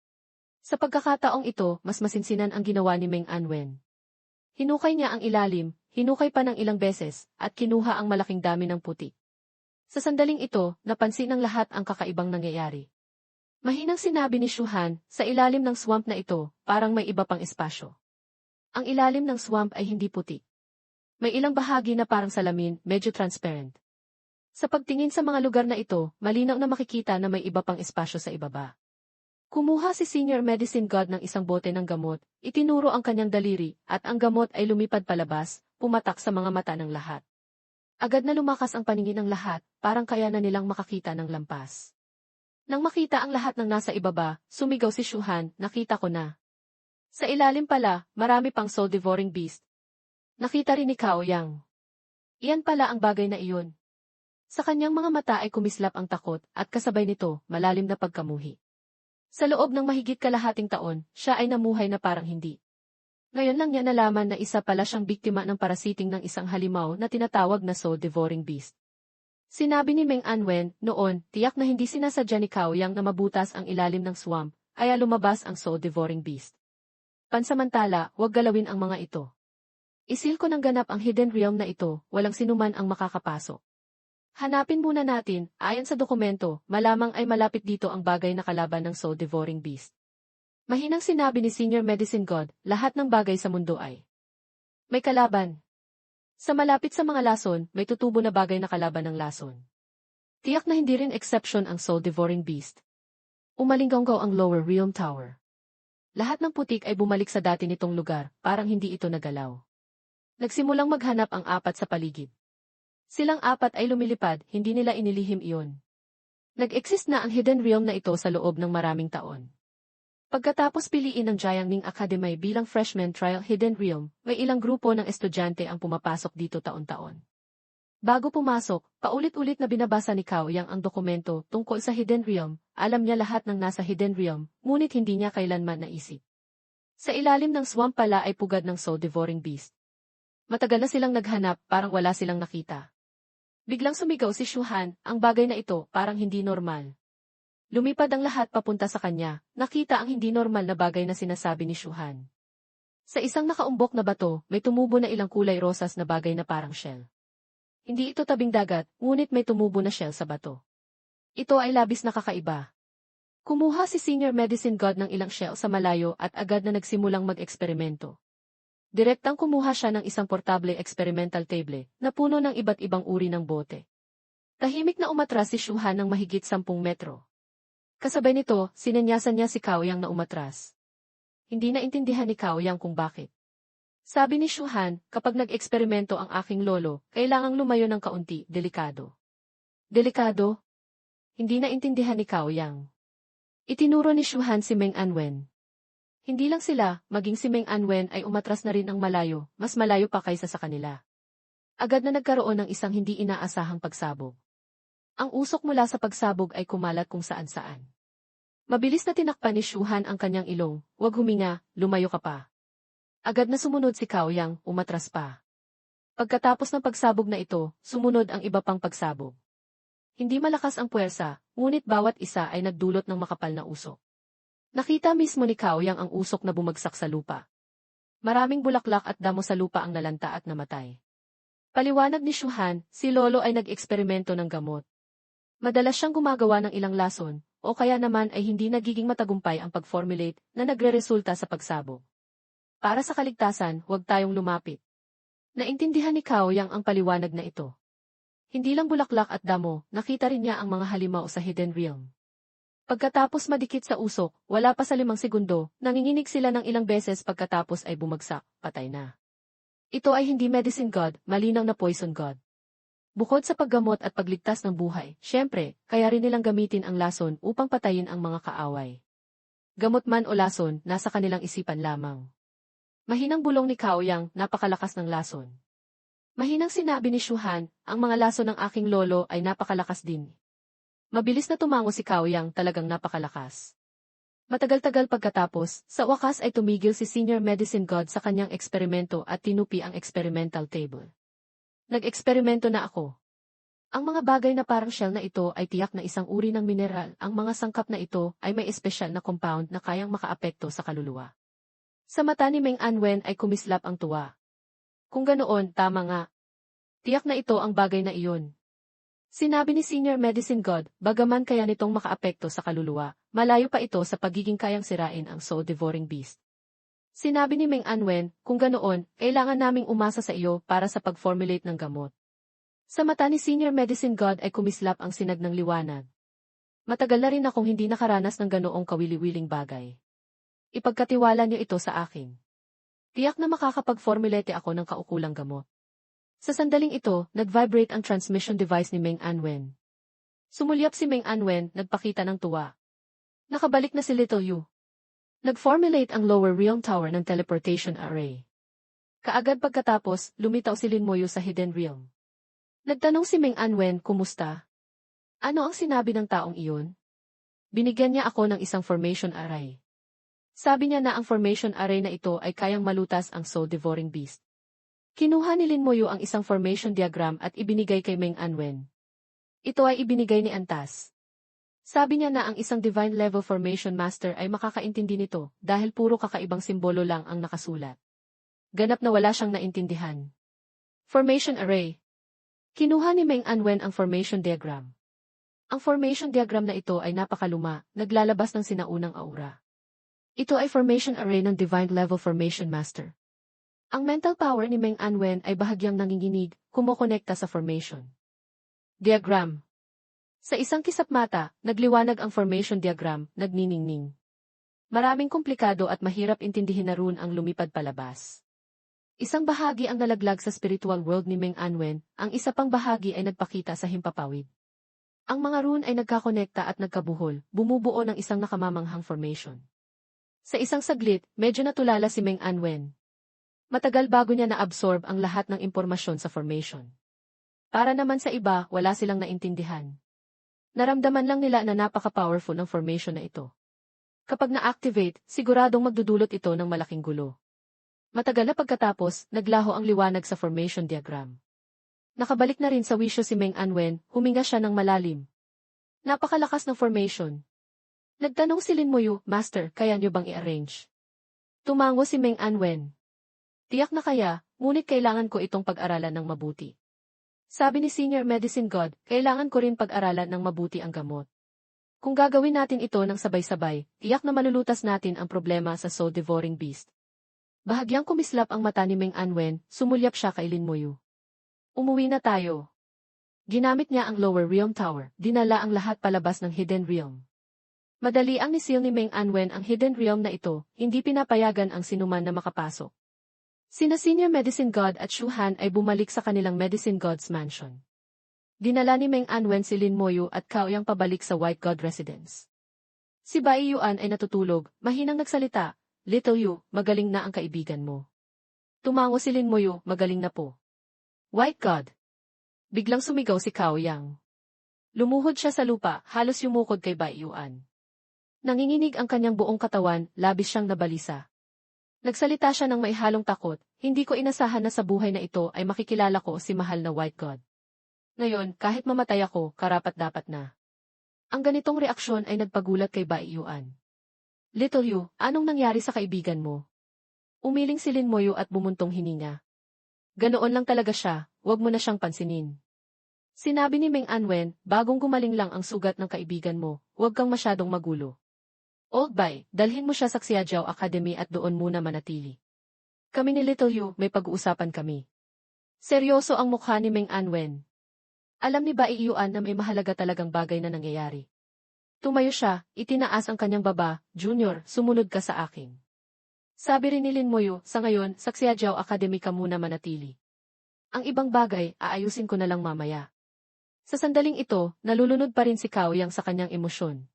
Sa pagkakataong ito, mas masinsinan ang ginawa ni Meng Anwen. Hinukay niya ang ilalim, hinukay pa ng ilang beses, at kinuha ang malaking dami ng putik. Sa sandaling ito, napansin ng lahat ang kakaibang nangyayari. Mahinang sinabi ni Shu Han, sa ilalim ng swamp na ito, parang may iba pang espasyo. Ang ilalim ng swamp ay hindi putik. May ilang bahagi na parang salamin, medyo transparent. Sa pagtingin sa mga lugar na ito, malinaw na makikita na may iba pang espasyo sa ibaba. Kumuha si Senior Medicine God ng isang bote ng gamot, itinuro ang kanyang daliri, at ang gamot ay lumipad palabas, pumatak sa mga mata ng lahat. Agad na lumakas ang paningin ng lahat, parang kaya na nilang makakita ng lampas. Nang makita ang lahat ng nasa ibaba, sumigaw si Shu Han, nakita ko na. Sa ilalim pala, marami pang soul-devouring beast. Nakita rin ni Cao Yang. Iyan pala ang bagay na iyon. Sa kanyang mga mata ay kumislap ang takot, at kasabay nito, malalim na pagkamuhi. Sa loob ng mahigit kalahating taon, siya ay namuhay na parang hindi. Ngayon lang niya nalaman na isa pala siyang biktima ng parasiting ng isang halimaw na tinatawag na soul-devouring beast. Sinabi ni Meng Anwen, noon, tiyak na hindi sinasadya ni Cao Yang na mabutas ang ilalim ng swamp, kaya lumabas ang soul-devouring beast. Pansamantala, huwag galawin ang mga ito. Isil ko ng ganap ang hidden realm na ito, walang sinuman ang makakapasok. Hanapin muna natin, ayon sa dokumento, malamang ay malapit dito ang bagay na kalaban ng soul-devouring beast. Mahinang sinabi ni Senior Medicine God, lahat ng bagay sa mundo ay may kalaban. Sa malapit sa mga lason, may tutubo na bagay na kalaban ng lason. Tiyak na hindi rin exception ang soul-devouring beast. Umalinggaw ang Lower Realm Tower. Lahat ng putik ay bumalik sa dati nitong lugar, parang hindi ito nagalaw. Nagsimulang maghanap ang apat sa paligid. Silang apat ay lumilipad, hindi nila inilihim iyon. Nag-exist na ang hidden realm na ito sa loob ng maraming taon. Pagkatapos piliin ng Jiangning Academy bilang freshman trial hidden realm, may ilang grupo ng estudyante ang pumapasok dito taon-taon. Bago pumasok, paulit-ulit na binabasa ni Cao Yang ang dokumento tungkol sa hidden realm, alam niya lahat ng nasa hidden realm, ngunit hindi niya kailanman naisip. Sa ilalim ng swamp pala ay pugad ng soul-devouring beast. Matagal na silang naghanap, parang wala silang nakita. Biglang sumigaw si Shuhan, ang bagay na ito parang hindi normal. Lumipad ang lahat papunta sa kanya, nakita ang hindi normal na bagay na sinasabi ni Shuhan. Sa isang nakaumbok na bato, may tumubo na ilang kulay rosas na bagay na parang shell. Hindi ito tabing dagat, ngunit may tumubo na shell sa bato. Ito ay labis na kakaiba. Kumuha si Senior Medicine God ng ilang shell sa malayo at agad na nagsimulang mag-eksperimento. Direktang kumuha siya ng isang portable experimental table na puno ng iba't ibang uri ng bote. Tahimik na umatras si Shuhan ng mahigit 10 metro. Kasabay nito, sinanyasan niya si Cao Yang na umatras. Hindi naintindihan ni Cao Yang kung bakit. Sabi ni Shuhan, kapag nag-eksperimento ang aking lolo, kailangang lumayo ng kaunti, delikado. Delikado? Hindi naintindihan ni Cao Yang. Itinuro ni Shuhan si Meng Anwen. Hindi lang sila, maging si Meng Anwen ay umatras na rin ang malayo, mas malayo pa kaysa sa kanila. Agad na nagkaroon ng isang hindi inaasahang pagsabog. Ang usok mula sa pagsabog ay kumalat kung saan-saan. Mabilis na tinakpan ni Shuhan ang kanyang ilong, "Huwag huminga, lumayo ka pa." Agad na sumunod si Cao Yang, umatras pa. Pagkatapos ng pagsabog na ito, sumunod ang iba pang pagsabog. Hindi malakas ang puwersa, ngunit bawat isa ay nagdulot ng makapal na usok. Nakita mismo ni Cao Yang ang usok na bumagsak sa lupa. Maraming bulaklak at damo sa lupa ang nalanta at namatay. Paliwanag ni Shuhan, si Lolo ay nag-eksperimento ng gamot. Madalas siyang gumagawa ng ilang lason, o kaya naman ay hindi nagiging matagumpay ang pag-formulate na nagre-resulta sa pagsabog. Para sa kaligtasan, huwag tayong lumapit. Naintindihan ni Cao Yang ang paliwanag na ito. Hindi lang bulaklak at damo, nakita rin niya ang mga halimaw sa hidden realm. Pagkatapos madikit sa usok, wala pa sa 5 segundo, nanginginig sila ng ilang beses pagkatapos ay bumagsak, patay na. Ito ay hindi medicine god, malinaw na poison god. Bukod sa paggamot at pagligtas ng buhay, syempre, kaya rin nilang gamitin ang lason upang patayin ang mga kaaway. Gamot man o lason, nasa kanilang isipan lamang. Mahinang bulong ni Cao Yang, napakalakas ng lason. Mahinang sinabi ni Shuhan, ang mga lason ng aking lolo ay napakalakas din. Mabilis na tumango si Cao Yang, talagang napakalakas. Matagal-tagal pagkatapos, sa wakas ay tumigil si Senior Medicine God sa kanyang eksperimento at tinupi ang experimental table. Nag-eksperimento na ako. Ang mga bagay na parang shell na ito ay tiyak na isang uri ng mineral, ang mga sangkap na ito ay may espesyal na compound na kayang makaapekto sa kaluluwa. Sa mata ni Meng Anwen ay kumislap ang tuwa. Kung ganoon, tama nga. Tiyak na ito ang bagay na iyon. Sinabi ni Senior Medicine God, bagaman kaya nitong makaapekto sa kaluluwa, malayo pa ito sa pagiging kayang sirain ang soul-devouring beast. Sinabi ni Meng Anwen, kung ganoon, kailangan naming umasa sa iyo para sa pag-formulate ng gamot. Sa mata ni Senior Medicine God ay kumislap ang sinag ng liwanag. Matagal na rin akong hindi nakaranas ng ganoong kawili-wiling bagay. Ipagkatiwala niyo ito sa akin. Tiyak na makakapag-formulate ako ng kaukulang gamot. Sa sandaling ito, nag-vibrate ang transmission device ni Meng Anwen. Sumulyap si Meng Anwen, nagpakita ng tuwa. Nakabalik na si Little Yu. Nag-formulate ang lower realm tower ng teleportation array. Kaagad pagkatapos, lumitaw si Lin Moyu sa hidden realm. Nagtanong si Meng Anwen, kumusta? Ano ang sinabi ng taong iyon? Binigyan niya ako ng isang formation array. Sabi niya na ang formation array na ito ay kayang malutas ang soul-devouring beast. Kinuha ni Lin Moyu ang isang formation diagram at ibinigay kay Meng Anwen. Ito ay ibinigay ni Antas. Sabi niya na ang isang divine level formation master ay makakaintindi nito dahil puro kakaibang simbolo lang ang nakasulat. Ganap na wala siyang naintindihan. Formation array. Kinuha ni Meng Anwen ang formation diagram. Ang formation diagram na ito ay napakaluma, naglalabas ng sinaunang aura. Ito ay formation array ng divine level formation master. Ang mental power ni Meng Anwen ay bahagyang nanginginig, kumokonekta sa formation diagram. Sa isang kisap mata, nagliwanag ang formation diagram, nagniningning. Maraming komplikado at mahirap intindihin na rune ang lumipad palabas. Isang bahagi ang nalaglag sa spiritual world ni Meng Anwen, ang isa pang bahagi ay nagpakita sa himpapawid. Ang mga rune ay nagkakonekta at nagkabuhol, bumubuo ng isang nakamamanghang formation. Sa isang saglit, medyo natulala si Meng Anwen. Matagal bago niya na-absorb ang lahat ng impormasyon sa formation. Para naman sa iba, wala silang naintindihan. Naramdaman lang nila na napaka-powerful ng formation na ito. Kapag na-activate, siguradong magdudulot ito ng malaking gulo. Matagal na pagkatapos, naglaho ang liwanag sa formation diagram. Nakabalik na rin sa wisyo si Meng Anwen, huminga siya ng malalim. Napakalakas ng formation. Nagtanong si Lin Muyu, Master, kaya niyo bang i-arrange? Tumango si Meng Anwen. Tiyak na kaya, ngunit kailangan ko itong pag-aralan ng mabuti. Sabi ni Senior Medicine God, kailangan ko rin pag-aralan ng mabuti ang gamot. Kung gagawin natin ito ng sabay-sabay, tiyak na malulutas natin ang problema sa soul-devouring beast. Bahagyang kumislap ang mata ni Meng Anwen, sumulyap siya kay Lin Muyu. Umuwi na tayo. Ginamit niya ang Lower Realm Tower, dinala ang lahat palabas ng Hidden Realm. Madali ang nisil ni Meng Anwen ang Hidden Realm na ito, hindi pinapayagan ang sinuman na makapasok. Sina Senior Medicine God at Shu Han ay bumalik sa kanilang Medicine God's mansion. Dinala ni Meng Anwen si Lin Muyu at Cao Yang pabalik sa White God Residence. Si Bai Yuan ay natutulog, mahinang nagsalita, Little Yu, magaling na ang kaibigan mo. Tumango si Lin Muyu, magaling na po. White God. Biglang sumigaw si Cao Yang. Lumuhod siya sa lupa, halos yumukod kay Bai Yuan. Nanginginig ang kanyang buong katawan, labis siyang nabalisa. Nagsalita siya ng maihalong takot, hindi ko inasahan na sa buhay na ito ay makikilala ko si mahal na White God. Ngayon, kahit mamatay ako, karapat-dapat na. Ang ganitong reaksyon ay nagpagulat kay Bai Yuan. Little Yu, anong nangyari sa kaibigan mo? Umiling si Lin Muyu at bumuntong hininga. Ganoon lang talaga siya, wag mo na siyang pansinin. Sinabi ni Meng Anwen, bagong gumaling lang ang sugat ng kaibigan mo, wag kang masyadong magulo. Old Bai, dalhin mo siya sa Xiajiao Academy at doon muna manatili. Kami ni Little Yu, may pag-uusapan kami. Seryoso ang mukha ni Meng Anwen. Alam ni Bai Yuan na may mahalaga talagang bagay na nangyayari. Tumayo siya, itinaas ang kanyang baba, Junior, sumunod ka sa akin. Sabi rin ni Lin Muyu, sa ngayon, sa Xiajiao Academy ka muna manatili. Ang ibang bagay, aayusin ko na lang mamaya. Sa sandaling ito, nalulunod pa rin si Cao Yang sa kanyang emosyon.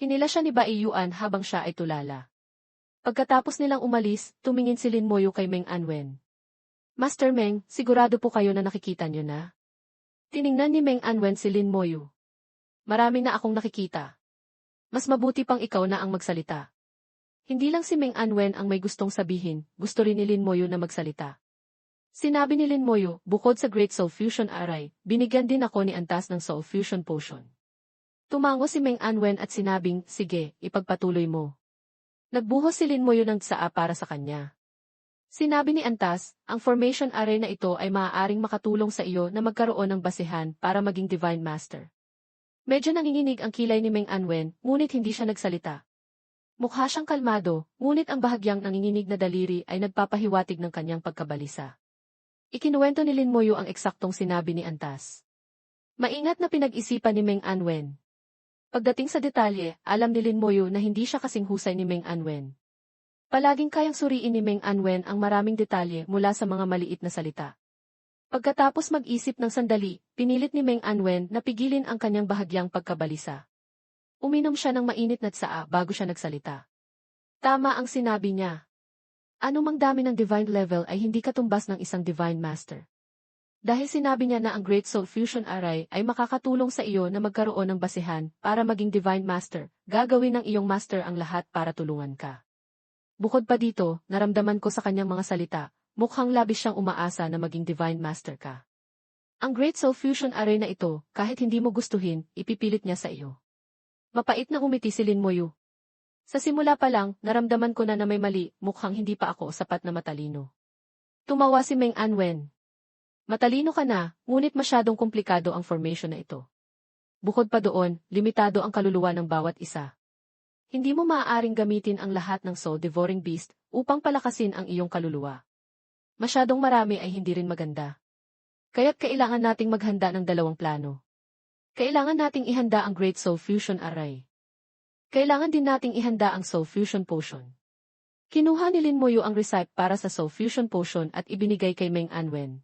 Hinila siya ni Bai Yuan habang siya ay tulala. Pagkatapos nilang umalis, tumingin si Lin Muyu kay Meng Anwen. Master Meng, sigurado po kayo na nakikita niyo na? Tiningnan ni Meng Anwen si Lin Muyu. Marami na akong nakikita. Mas mabuti pang ikaw na ang magsalita. Hindi lang si Meng Anwen ang may gustong sabihin, gusto rin ni Lin Muyu na magsalita. Sinabi ni Lin Muyu, bukod sa Great Soul Fusion Aray, binigyan din ako ni Antas ng Soul Fusion Potion. Tumango si Meng Anwen at sinabing, sige, ipagpatuloy mo. Nagbuhos si Lin Muyu ng tsaa para sa kanya. Sinabi ni Antas, ang formation array na ito ay maaaring makatulong sa iyo na magkaroon ng basihan para maging Divine Master. Medyo nanginginig ang kilay ni Meng Anwen, ngunit hindi siya nagsalita. Mukha siyang kalmado, ngunit ang bahagyang nanginginig na daliri ay nagpapahiwatig ng kanyang pagkabalisa. Ikinuwento ni Lin Muyu ang eksaktong sinabi ni Antas. Maingat na pinag-isipan ni Meng Anwen. Pagdating sa detalye, alam ni Lin Muyu na hindi siya kasing husay ni Meng Anwen. Palaging kayang suriin ni Meng Anwen ang maraming detalye mula sa mga maliit na salita. Pagkatapos mag-isip ng sandali, pinilit ni Meng Anwen na pigilin ang kanyang bahagyang pagkabalisa. Uminom siya ng mainit na tsaa bago siya nagsalita. Tama ang sinabi niya. Anumang dami ng divine level ay hindi katumbas ng isang divine master. Dahil sinabi niya na ang Great Soul Fusion Array ay makakatulong sa iyo na magkaroon ng basihan para maging divine master, gagawin ng iyong master ang lahat para tulungan ka. Bukod pa dito, naramdaman ko sa kanyang mga salita, mukhang labis siyang umaasa na maging Divine Master ka. Ang Great Soul Fusion Array na ito, kahit hindi mo gustuhin, ipipilit niya sa iyo. Mapait na umiti si Lin Muyu. Sa simula pa lang, naramdaman ko na may mali, mukhang hindi pa ako sapat na matalino. Tumawa si Meng Anwen. Matalino ka na, ngunit masyadong komplikado ang formation na ito. Bukod pa doon, limitado ang kaluluwa ng bawat isa. Hindi mo maaaring gamitin ang lahat ng soul-devouring beast upang palakasin ang iyong kaluluwa. Masyadong marami ay hindi rin maganda. Kaya't kailangan nating maghanda ng dalawang plano. Kailangan nating ihanda ang Great Soul Fusion Array. Kailangan din nating ihanda ang Soul Fusion Potion. Kinuha ni Lin Moyu ang recipe para sa Soul Fusion Potion at ibinigay kay Meng Anwen.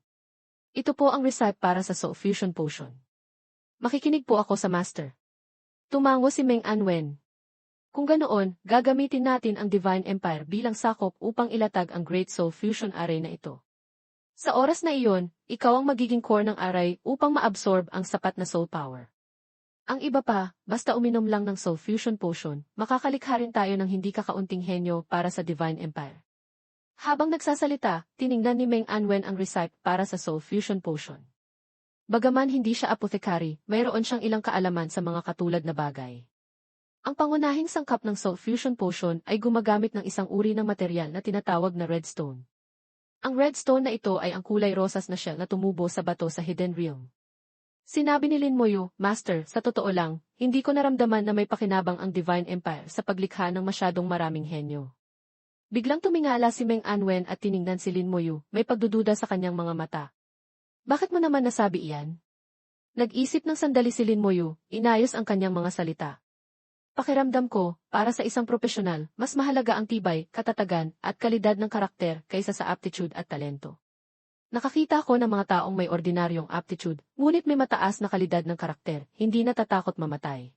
Ito po ang recipe para sa Soul Fusion Potion. Makikinig po ako sa master. Tumango si Meng Anwen. Kung ganoon, gagamitin natin ang Divine Empire bilang sakop upang ilatag ang Great Soul Fusion Array na ito. Sa oras na iyon, ikaw ang magiging core ng array upang ma-absorb ang sapat na soul power. Ang iba pa, basta uminom lang ng Soul Fusion Potion, makakalikha rin tayo ng hindi kakaunting henyo para sa Divine Empire. Habang nagsasalita, tiningnan ni Meng Anwen ang recipe para sa Soul Fusion Potion. Bagaman hindi siya apothecary, mayroon siyang ilang kaalaman sa mga katulad na bagay. Ang pangunahing sangkap ng Soul Fusion Potion ay gumagamit ng isang uri ng material na tinatawag na redstone. Ang redstone na ito ay ang kulay rosas na shell na tumubo sa bato sa Hidden Realm. Sinabi ni Lin Moyu, Master, sa totoo lang, hindi ko naramdaman na may pakinabang ang Divine Empire sa paglikha ng masyadong maraming henyo. Biglang tumingala si Meng Anwen at tiningnan si Lin Moyu, may pagdududa sa kanyang mga mata. Bakit mo naman nasabi iyan? Nag-isip ng sandali si Lin Moyu, inayos ang kanyang mga salita. Pakiramdam ko, para sa isang profesional, mas mahalaga ang tibay, katatagan, at kalidad ng karakter kaysa sa aptitude at talento. Nakakita ko ng mga taong may ordinaryong aptitude, ngunit may mataas na kalidad ng karakter, hindi natatakot mamatay.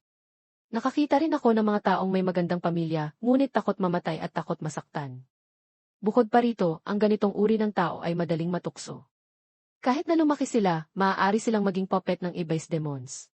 Nakakita rin ako ng mga taong may magandang pamilya, ngunit takot mamatay at takot masaktan. Bukod pa rito, ang ganitong uri ng tao ay madaling matukso. Kahit na lumaki sila, maaari silang maging puppet ng iba'y demons.